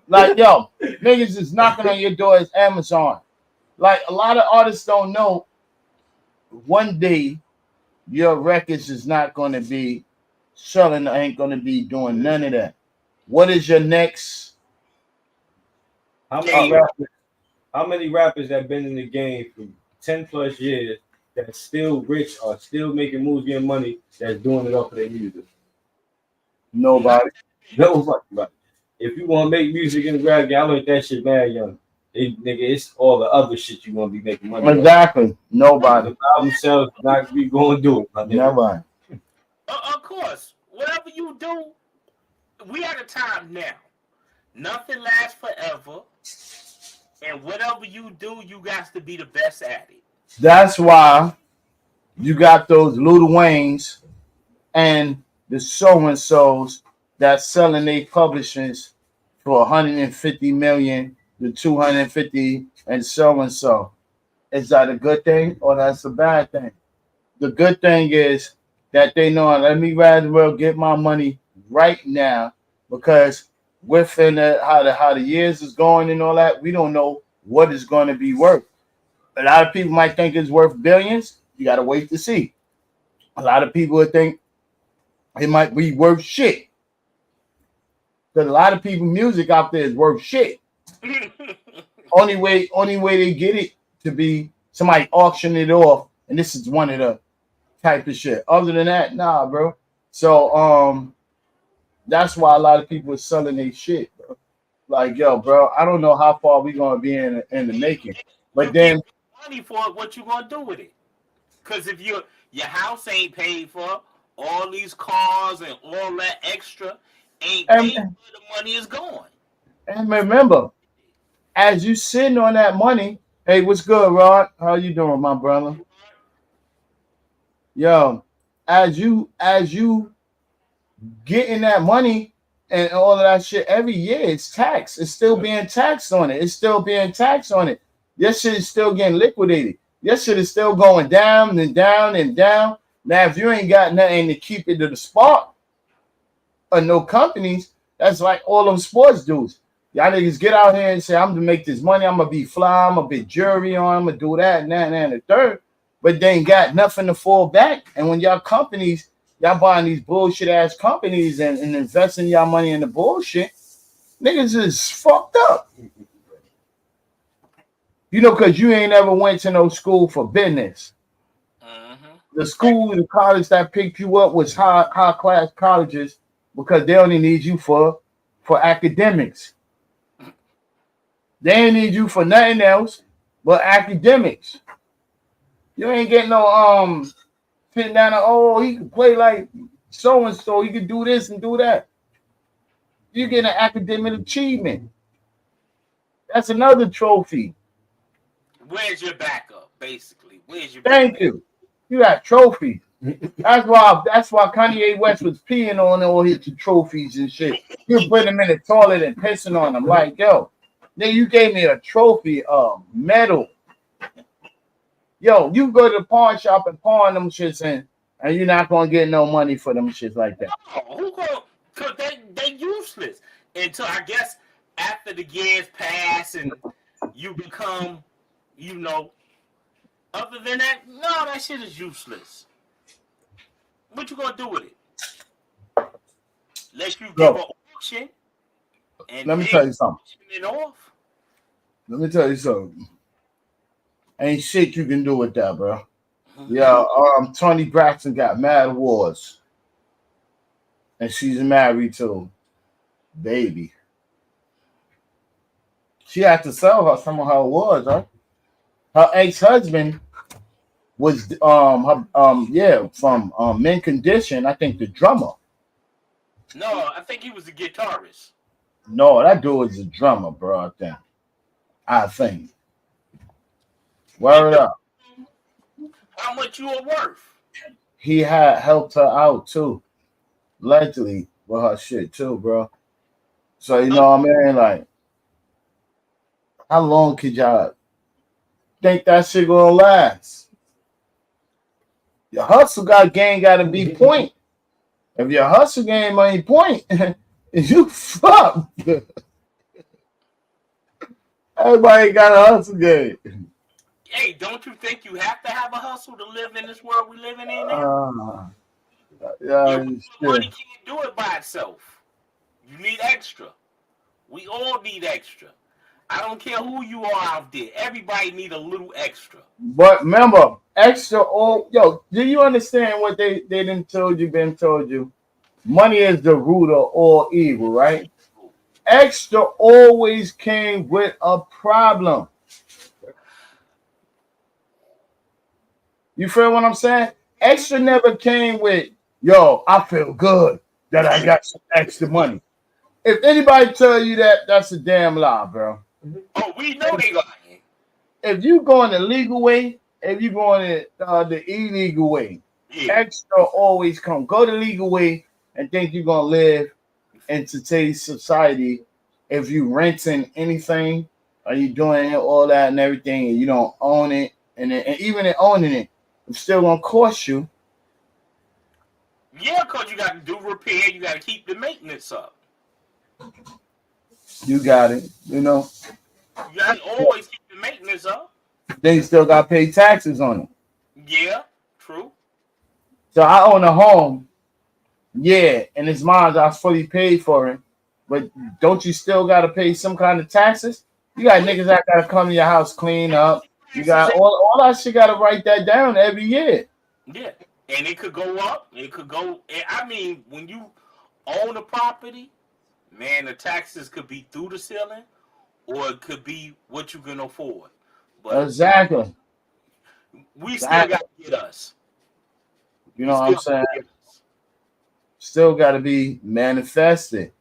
Like, yo, niggas is knocking on your door as Amazon. Like, a lot of artists don't know. One day, your records is not going to be selling. Ain't going to be doing none of that. What is your next? How many rappers that been in the game for 10 plus years that's still rich or still making moves, getting money, that's doing it off of their music? Nobody. Nobody. If you want to make music in the rap game, I learned that shit mad young. Nigga, it's all the other shit you want to be making money. Exactly. On. Nobody. The album sales not be going to do it. Nobody. Of course, whatever you do, we at a time now. Nothing lasts forever. And whatever you do, you got to be the best at it. That's why you got those Lil Waynes and the so-and-sos that's selling their publishings for 150 million to 250 and so. Is that a good thing or that's a bad thing? The good thing is that they know, let me rather well get my money right now, because within how the years is going and all that, we don't know what it's going to be worth. A lot of people might think it's worth billions. You got to wait to see. A lot of people would think it might be worth shit. Because a lot of people, music out there is worth shit. only way they get it to be somebody auction it off, and this is one of the type of shit. Other than that, nah, bro. So that's why a lot of people are selling their shit, bro. Like, yo, bro, I don't know how far we gonna be in the making, but then money for it, what you gonna do with it? Because if your house ain't paid for, all these cars and all that extra ain't paid for, the money is gone. And remember, as you sitting on that money, hey, what's good, Rod? How you doing, my brother? Yo, as you getting that money, and all of that shit every year. It's taxed. It's still being taxed on it. It's still being taxed on it. Your shit is still getting liquidated. Your shit is still going down and down and down. Now, if you ain't got nothing to keep it to the spot or no companies, that's like all them sports dudes. Y'all niggas get out here and say, I'm gonna make this money, I'm gonna be fly, I'm gonna be jury on, I'm gonna do that and that and the third, but they ain't got nothing to fall back. And when y'all companies, y'all buying these bullshit ass companies and investing y'all money in the bullshit, niggas is fucked up. You know, because you ain't ever went to no school for business. The school, the college that picked you up was high class colleges because they only need you for academics. They ain't need you for nothing else but academics. You ain't getting no sitting down and, oh, he can play like so and so, he can do this and do that. You get an academic achievement. That's another trophy. Where's your backup, basically? Where's your Thank backup? you. You got trophies. That's why Kanye West was peeing on all his trophies and shit. He was putting them in the toilet and pissing on them. Like, yo, then you gave me a trophy, medal. Yo, you go to the pawn shop and pawn them shits in, and you're not gonna get no money for them shits like that. No, who going? Cause they useless until I guess after the years pass and you become, you know. Other than that, no, that shit is useless. What you gonna do with it? Let you give an auction and let me tell you something. It off. Let me tell you something. Ain't shit you can do with that, bro. Yeah, Toni Braxton got mad awards. And she's married to baby. She had to sell her some of her awards, right? Her ex-husband was from Men Condition, I think the drummer. No, I think he was a guitarist. No, that dude was a drummer, bro, I think. Word up. How much you are worth? He had helped her out too. Allegedly with her shit too, bro. So you know what I mean? Like, how long could y'all think that shit gonna last? Your hustle game gotta be point. If your hustle game ain't point, you fuck. Everybody got a hustle game. Hey, don't you think you have to have a hustle to live in this world we living in now? Money can't do it by itself. You need extra. We all need extra. I don't care who you are out there. Everybody need a little extra. But remember, extra do you understand what they been told you? Money is the root of all evil, right? Extra always came with a problem. You feel what I'm saying? Extra never came with, yo, I feel good that I got some extra money. If anybody tell you that, that's a damn lie, bro. Oh, we know they lying. If you going the legal way, if you going the illegal way, extra always come. Go the legal way and think you're gonna live in today's society. If you renting anything, or you doing all that and everything, and you don't own it, and even in owning it, it's still gonna cost you. Yeah, because you got to do repair. You got to keep the maintenance up. You got it. You know. You got to always keep the maintenance up. They still got to pay taxes on it. Yeah, true. So I own a home. Yeah, and it's mine. I fully paid for it. But don't you still got to pay some kind of taxes? You got niggas that got to come to your house, clean up. You got all that shit. Got to write that down every year. Yeah, and it could go up. It could go. I mean, when you own a property, man, the taxes could be through the ceiling, or it could be what you can afford. But exactly. We still got to get us. You know what I'm saying? Still got to be manifested.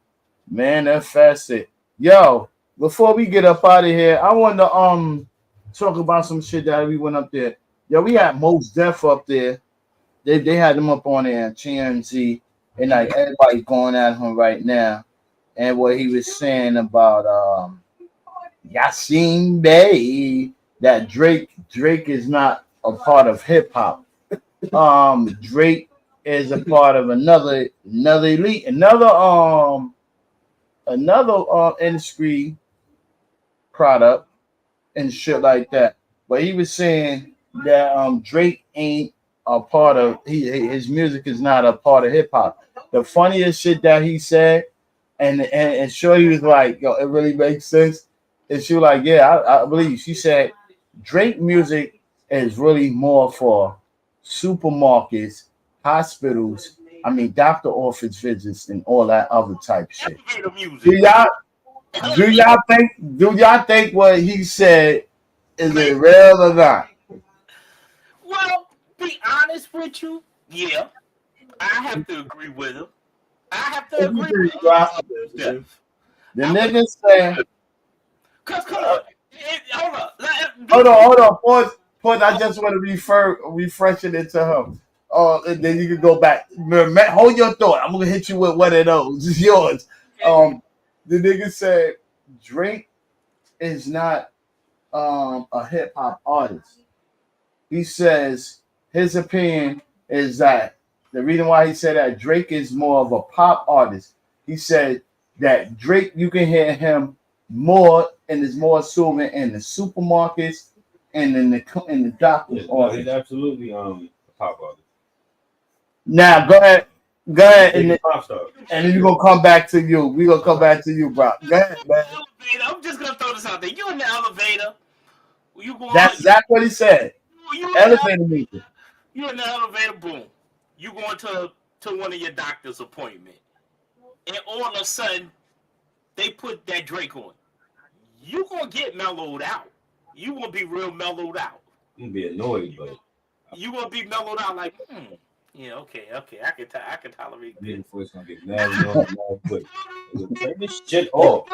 Manifested. Yo, before we get up out of here, I want to talk about some shit that we went up there. Yo, we had Mos Def up there. They had them up on there, TMZ, and like everybody's going at him right now. and what he was saying about Yasin Bey, that Drake is not a part of hip hop. Drake is a part of another elite, another industry product and shit like that. But he was saying that Drake ain't a part of his music is not a part of hip hop. The funniest shit that he said, and sure he was like, yo, it really makes sense. And she was like, yeah, I believe. She said Drake music is really more for supermarkets, hospitals, I mean doctor office visits and all that other type shit. Do y'all think what he said is it real or not? Well, be honest with you, yeah. I have to agree with him. I have to agree with him. The nigga said, cause come on. Hold on. Pause. I just want to refresh it into him. And then you can go back. Hold your thought. I'm gonna hit you with one of those. It's yours. The nigga said Drake is not a hip hop artist. He says his opinion is that the reason why he said that Drake is more of a pop artist. He said that Drake, you can hear him more and is more soothing in the supermarkets and in the doctor's office. He's absolutely a pop artist. Now go ahead, and then you're gonna come back to you. We're gonna come back to you, bro. Go ahead, man. I'm just gonna throw this out there. You in the elevator. That's what he said. Elevator music. You in the elevator, boom. You going to one of your doctor's appointment, and all of a sudden they put that Drake on. You gonna get mellowed out. You gonna be real mellowed out. You gonna be annoyed, but you gonna be mellowed out like, yeah, okay, I can tolerate this. Before it's gonna get mad quick. Turn this shit off.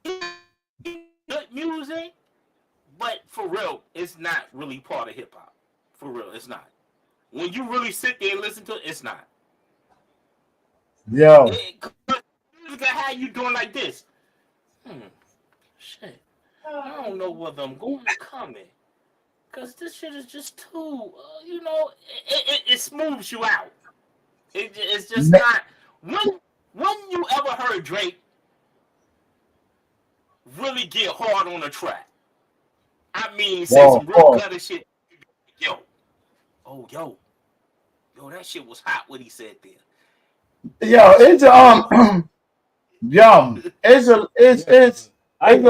Good music, but for real, it's not really part of hip hop. For real, it's not. When you really sit there and listen to it, it's not. Yo. Music have you doing like this. Shit. I don't know whether I'm going to come in. Because this shit is just too, it smooths you out. It's just not. When you ever heard Drake really get hard on a track? I mean, say some real gutter shit. Yo, that shit was hot what he said there. Yo, it's a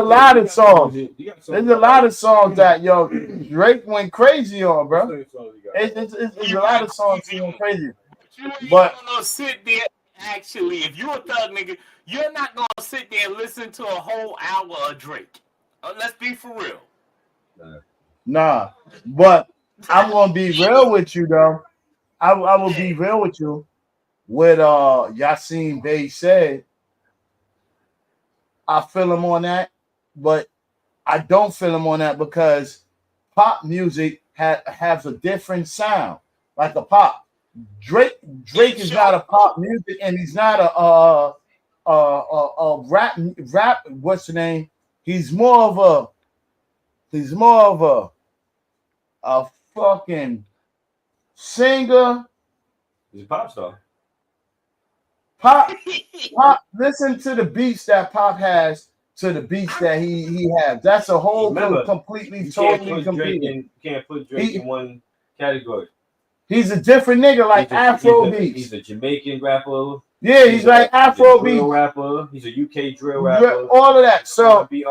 lot of songs. There's a lot of songs that Drake went crazy on, bro. It's a lot of songs he went crazy. But you gonna sit there. Actually, if you're a thug nigga, you're not gonna sit there and listen to a whole hour of Drake. Let's be for real. Nah, but I'm gonna be real with you though. I will be real with you. What Yasin Bey said, I feel him on that, but I don't feel him on that because pop music has a different sound, like a pop. Drake is not a pop music, and he's not a rap. What's the name? He's more of a fucking singer. He's a pop star. Pop. Listen to the beats that Pop has to the beats that he has. That's a whole completely, totally competing. You can't put Drake in one category. He's a different nigga, like Afro beats. He's a Jamaican rapper. Yeah, he's like Afro beats. Rapper. He's a UK drill rapper. All of that. So you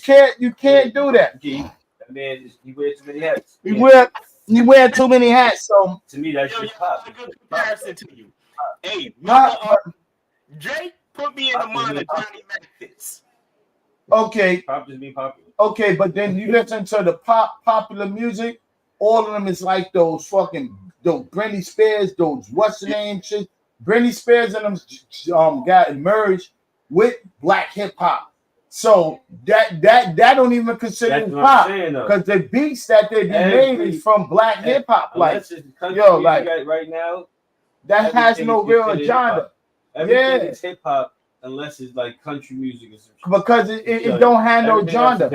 can't do that. That man, he wears too many hats. He wear too many hats. So to me, that's just pop. A good comparison to you. Hey, Drake put me in the mind of Johnny Mathis. Okay. Pop just being popular. Okay, but then you listen to the popular music. All of them is like those Britney Spears, those what's the name shit. Britney Spears and them got merged with black hip hop. So that don't even consider pop because the beats that they be made is from black hip hop. Like right now, that has no real genre. Everything is hip hop unless it's like country music or some shit. Because it don't have no genre.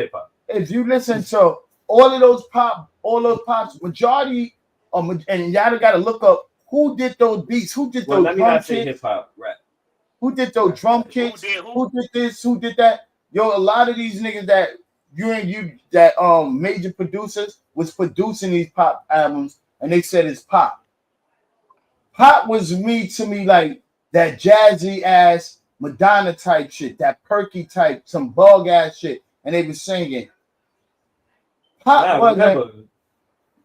If you listen to all those pops, majority, and y'all got to look up who did those beats, who did those drum kits, hip hop rap. Who did those drum kits, who did this, who did that. Yo, a lot of these niggas that major producers was producing these pop albums, and they said it's pop. Pop was to me like that jazzy ass Madonna type shit, that perky type, some bug ass shit, and they was singing. Pop wasn't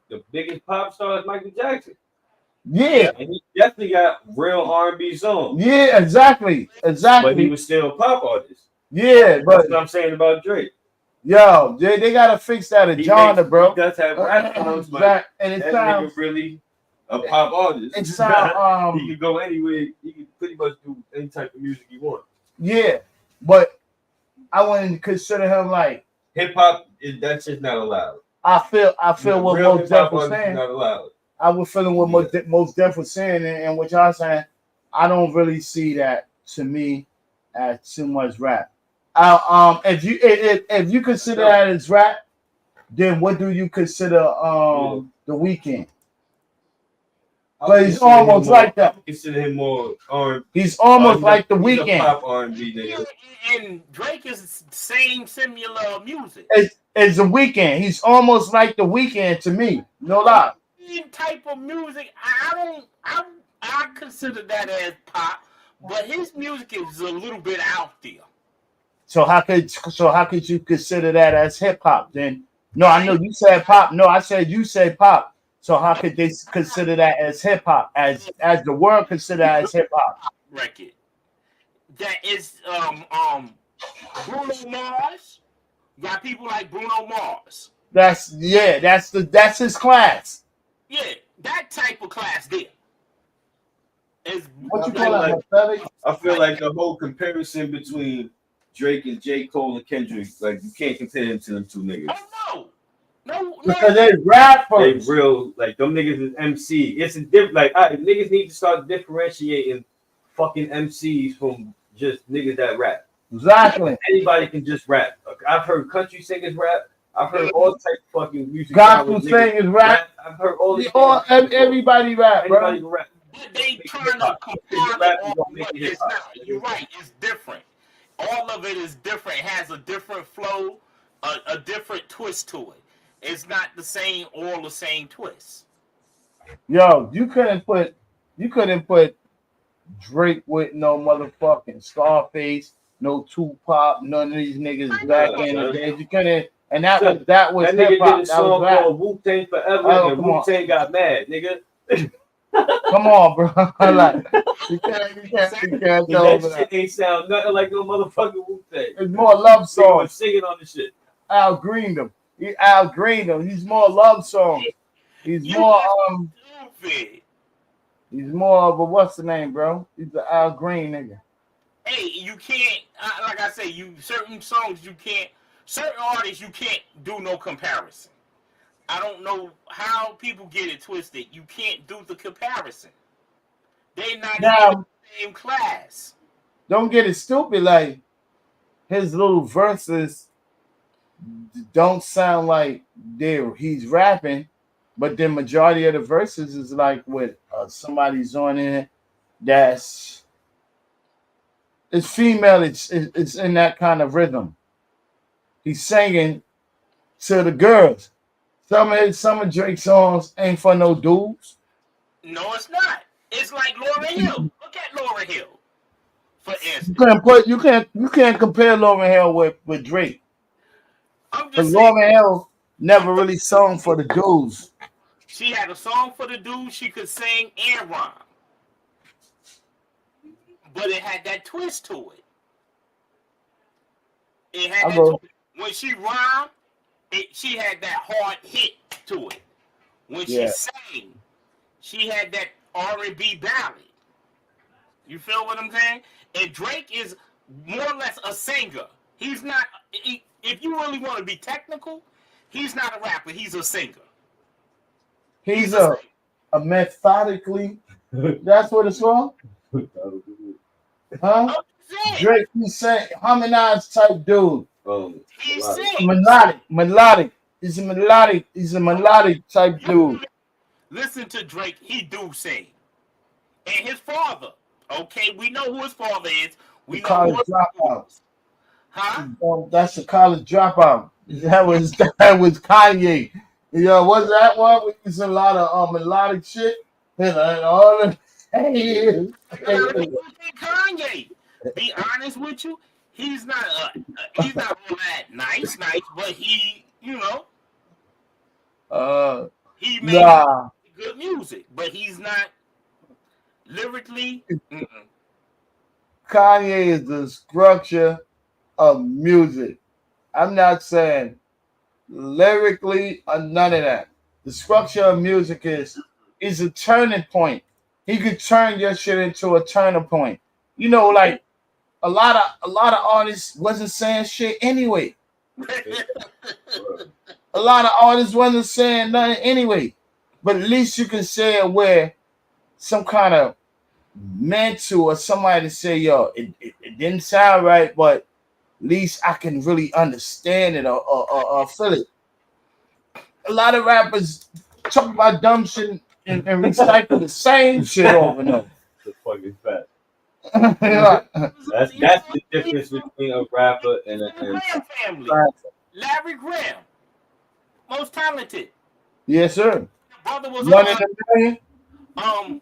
the biggest pop star is Michael Jackson. Yeah, and he definitely got real R&B songs. Yeah, exactly. But he was still a pop artist. Yeah, but that's what I'm saying about Drake. Yo, they gotta fix that genre, bro. He does have rap songs, and it sounds really a pop artist. It sounds he can go anywhere. He can pretty much do any type of music he wants. Yeah, but I wouldn't consider him like hip hop. That's just not allowed. I feel what Mos Def was saying. Not allowed. I was feeling what Mos Def was saying, and what y'all saying. I don't really see that to me as too much rap. If you consider that as rap, then what do you consider The Weeknd? But he's almost like that. I consider him more R&B. He's almost like The Weeknd. Pop R&B nigga. And Drake is the same similar music. It's The Weeknd. He's almost like The Weeknd to me. No lie. Type of music, I consider that as pop, but his music is a little bit out there. So how could you consider that as hip hop then? No, I know you said pop. No, I said you said pop. So how could they consider that as hip hop? As the world consider that as hip hop? Record. That is Bruno Mars. You got people like Bruno Mars. That's his class. Yeah, that type of class there. What you call that? I feel like the whole comparison between Drake and J. Cole and Kendrick, like you can't compare them to them two niggas. Oh no. Because they rappers. They real like them niggas is MC. It's a different like niggas need to start differentiating fucking MCs from just niggas that rap. Exactly. Anybody can just rap. I've heard country singers rap. I've heard all types of fucking music. Gospel singers rap. I've heard all these. Everybody rap, bro. Anybody can rap. They trying to compare it. You're right. It's different. All of it is different. It has a different flow, a different twist to it. It's not the same twist. Yo, you couldn't put Drake with no motherfucking Scarface, no Tupac, none of these niggas back in the days. You couldn't, and that was that nigga hip hop. did a song called Wu-Tang Forever, and Wu-Tang got mad, nigga. Come on, bro. Like, you can't that shit ain't sound nothing like no motherfucking Wu-Tang. It's more love songs. Singing on the shit. Al Green them. He's more love songs. He's more He's more of a what's the name, bro? He's the Al Green nigga. Hey, you can't. Like I say, certain songs you can't. Certain artists you can't do no comparison. I don't know how people get it twisted. You can't do the comparison. They're not in the same class. Don't get it stupid. Like his little verses don't sound like he's rapping, but the majority of the verses is like with somebody's on it it's female. It's in that kind of rhythm. He's singing to the girls. Some of Drake's songs ain't for no dudes. No, it's not. It's like Lauryn Hill. Look at Lauryn Hill. For instance, you can't compare Lauryn Hill with Drake. Because Lauryn Hill never really sung for the dudes. She had a song for the dudes. She could sing and rhyme, but it had that twist to it. It had that twist. When she rhymed, she had that hard hit to it. When she sang, she had that R&B ballad. You feel what I'm saying? And Drake is more or less a singer. He's not. If you really want to be technical, he's not a rapper. He's a singer. He's a methodically. That's what it's called. Huh? Drake, he sang harmonized type dude. He sings. Melodic. He's a melodic type dude. Listen to Drake. He do sing. And his father. Okay, we know who his father is. We know who his Dropout. is. Huh? That's a college dropout. That was Kanye. What's that one? It's a lot of melodic shit. And all the Kanye. Be honest with you, he's not all that nice, but he, he made good music, but he's not lyrically. Kanye is the structure of music. I'm not saying lyrically or none of that. The structure of music is a turning point. He could turn your shit into a turning point. Like a lot of artists wasn't saying shit anyway. A lot of artists wasn't saying nothing anyway. But at least you can say it where some kind of mentor or somebody to say, yo, it didn't sound right, but at least I can really understand it or feel it. A lot of rappers talk about dumb shit and recycle the same shit over and over. The fucking fact. That's the difference between a rapper and a Graham family. Larry Graham, most talented. Yes, sir. Brother was One in a million.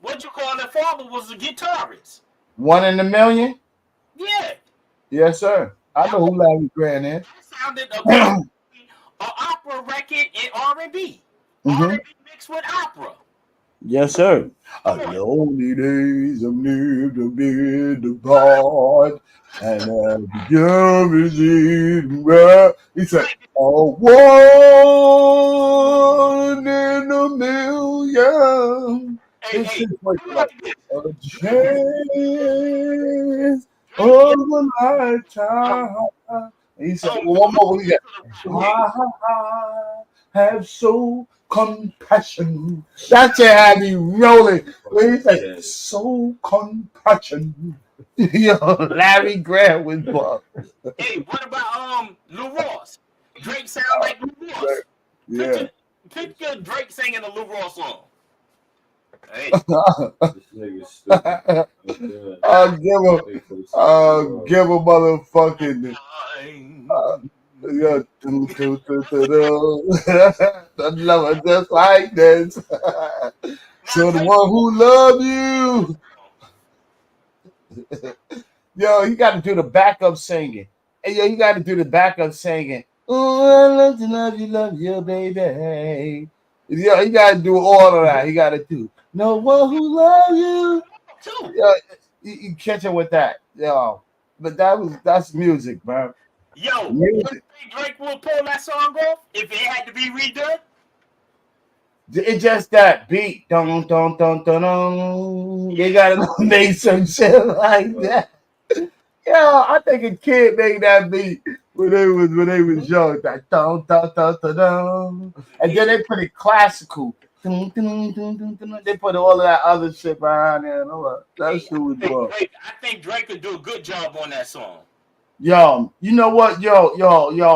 What you call that? Father was a guitarist. 1 in a million. Yeah. Yes, sir. I know who Larry Graham is. That sounded an opera record in R&B. R&B mixed with opera. Yes, sir. Lonely days of lived a bit apart, and he said, "Oh, 1 in a million." Hey, a chance of a lifetime. He said, "One more." He said, "I have so compassion." That shit had me rolling. When he said, "So compassion." Larry Graham was buck. Hey, what about Lou Ross? Drake sound like Lou Ross. Yeah. Picture Drake singing a Lou Ross song. Hey. This nigga's stupid. I'll give a motherfucking the lover just like this. So the one who love you. Yo, you got to do the backup singing. Hey, yo, you got to do the backup singing. Oh, I love you, baby. Yo, you got to do all of that. You got to do no one who love you. Yo, you catch it with that. Yo, but that's music, bro. Yo, music. Drake will pull that song off if it had to be redone? It's just that beat. Dun, dun, dun, dun, dun. They gotta make some shit like that. Yo, I think a kid made that beat when they was young. That dun, dun, dun, dun, dun. And then they put it classical. Dun, dun, dun, dun, dun. They put all of that other shit behind there. That shit was good. I think Drake could do a good job on that song. Yo, you know what? Yo,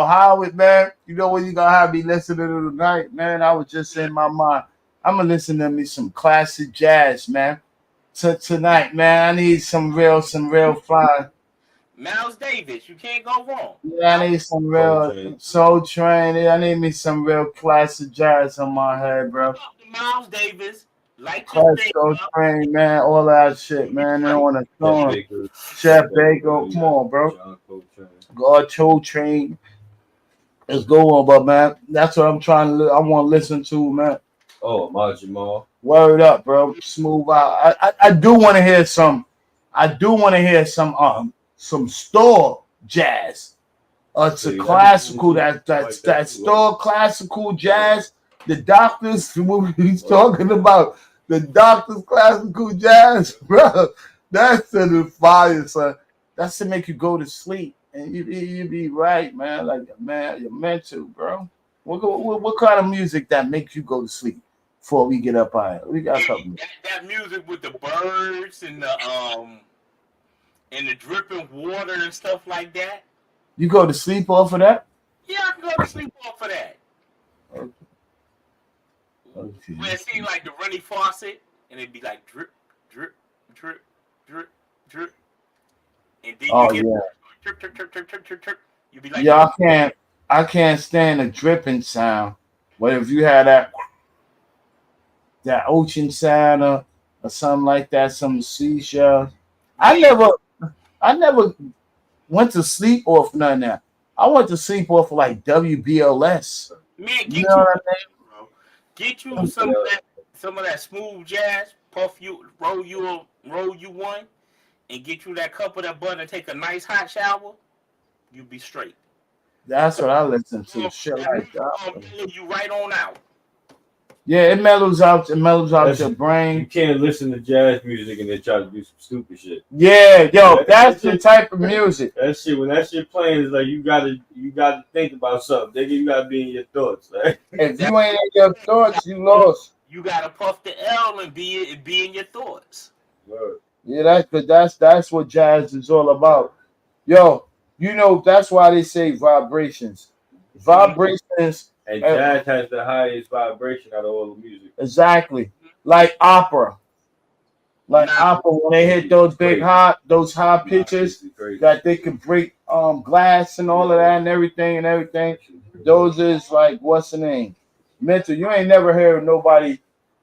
Howard, man. You know what you gonna have me listening to tonight, man? I was just in my mind. I'm gonna listen to me some classic jazz, man. Tonight, man. I need some real fine. Miles Davis, you can't go wrong. Yeah, I need some real Soul Train. I need me some real classic jazz on my head, bro. Miles Davis. Like Soul Train, man, all that shit, man. I want to song. Chef Baker, come on, bro. God, Soul Train. Let's go on, but man, that's what I want to listen to, man. Oh, my Jamal. Word up, bro. Smooth out. I do want to hear some. Some store jazz. It's a classical. That store classical jazz. The Doctors, the movie he's talking about, the Doctors classical jazz, bro. That's the fire, son. That's to make you go to sleep, and you be right, man. Like, man, you're meant to, bro. What kind of music that makes you go to sleep before we get up on it? We got something. That music with the birds and and the dripping water and stuff like that. You go to sleep off of that? Yeah, I can go to sleep off of that. Okay. Where it seems like the running faucet, and it'd be like drip, drip, drip, drip, drip, and then Oh you get yeah. drip, drip, drip, drip, drip, drip, drip. You'd be like, Yeah, I can't stand the dripping sound. But if you had that ocean sound or something like that, some seashell. I never went to sleep off none of that. I went to sleep off like WBLS. man, You get know you, what bro. Get you some of that smooth jazz, puff you, roll you one, and get you that cup of that butter and take a nice hot shower. You be straight. That's what I listen to. Shit like Mellow that. you right on out. Yeah, it mellows out. It mellows out That's- your You brain. can't listen to jazz music and then try to do some stupid shit. Yeah, yo, that's the type of music. That shit, when that shit playing, is like you gotta think about something. Nigga, you gotta be in your thoughts. Right? If you ain't in your thoughts, you lost. You gotta puff the L and be in your thoughts. Word. Yeah, that's what jazz is all about. Yo, you know that's why they say vibrations. Vibrations, And jazz has the highest vibration out of all the music. exactly like opera. Like opera, when they hit those those high pitches that they can break glass and all of that and everything. Those is like, what's the name? Mental. You ain't never heard nobody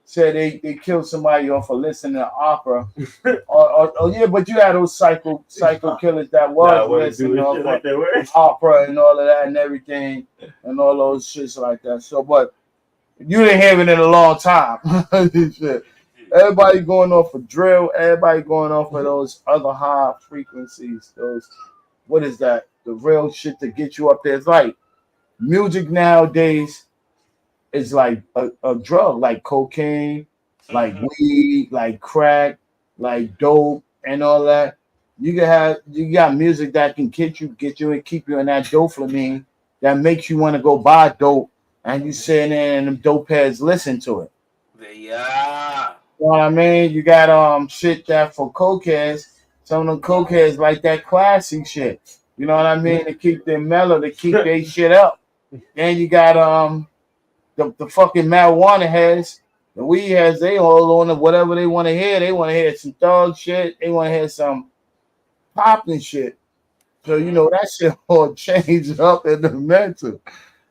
say they killed somebody off for listening to opera. or yeah, but you had those psycho killers that was listening to opera and all of that and everything and all those shits like that. So, but you didn't hear it in a long time. Shit. Everybody going off of drill. Everybody going off of those other high frequencies. Those, what is that? The real shit to get you up there. It's like music nowadays is like a drug, like cocaine, like weed, like crack, like dope, and all that. You got music that can get you and keep you in that dopamine that makes you want to go buy dope, and you sitting there and them dope heads listen to it. Yeah. You know what I mean? You got shit that for cokeheads. Some of them cokeheads like that classic shit. You know what I mean? To keep them mellow, to keep their shit up. Then you got the fucking marijuana heads, the weed heads, they all on to whatever they want to hear. They want to hear some thug shit. They want to hear some popping shit. So you know that shit all changed up in the mental.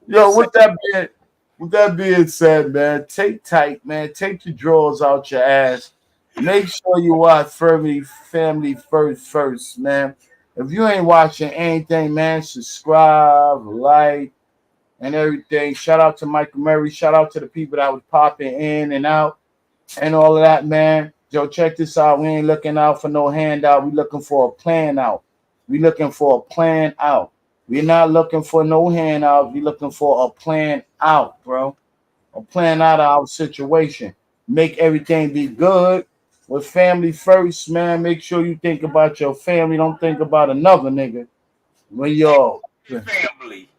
Yo, with that being said, man, take tight, man. Take your drawers out your ass. Make sure you watch family first, man. If you ain't watching anything, man, subscribe, like, and everything. Shout out to Michael Murray. Shout out to the people that was popping in and out and all of that, man. Yo, check this out. We ain't looking out for no handout. We looking for a plan out. We looking for a plan out. We're not looking for no handout. We looking for a plan out, bro. A plan out of our situation. Make everything be good. With family first, man. Make sure you think about your family. Don't think about another nigga. When you're Family.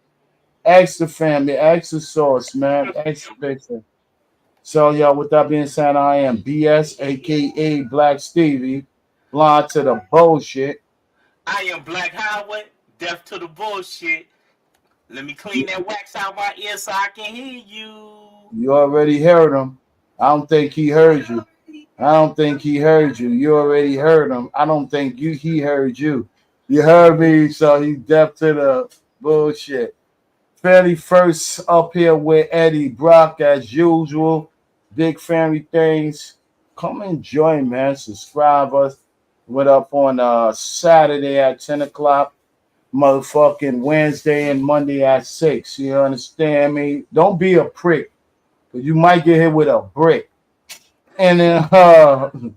ask the family, ask the source, man. Ask the picture. So, y'all, with that being said, I am BS, aka Black Stevie. Blind to the bullshit. I am Black Highway, deaf to the bullshit. Let me clean that wax out my ear so I can hear you. You already heard him. I don't think he heard you. You already heard him. I don't think he heard you. You heard me, so he's deaf to the bullshit. Family first up here with Eddie Brock as usual. Big family things. Come enjoy, man. Subscribe us. We're up on Saturday at 10 o'clock. Motherfucking Wednesday and Monday at 6. You understand me? Don't be a prick. Because you might get hit with a brick. And then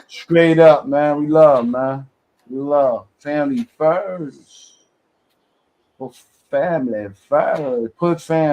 straight up, man. We love, man. We love. Family first. Family first. Put family.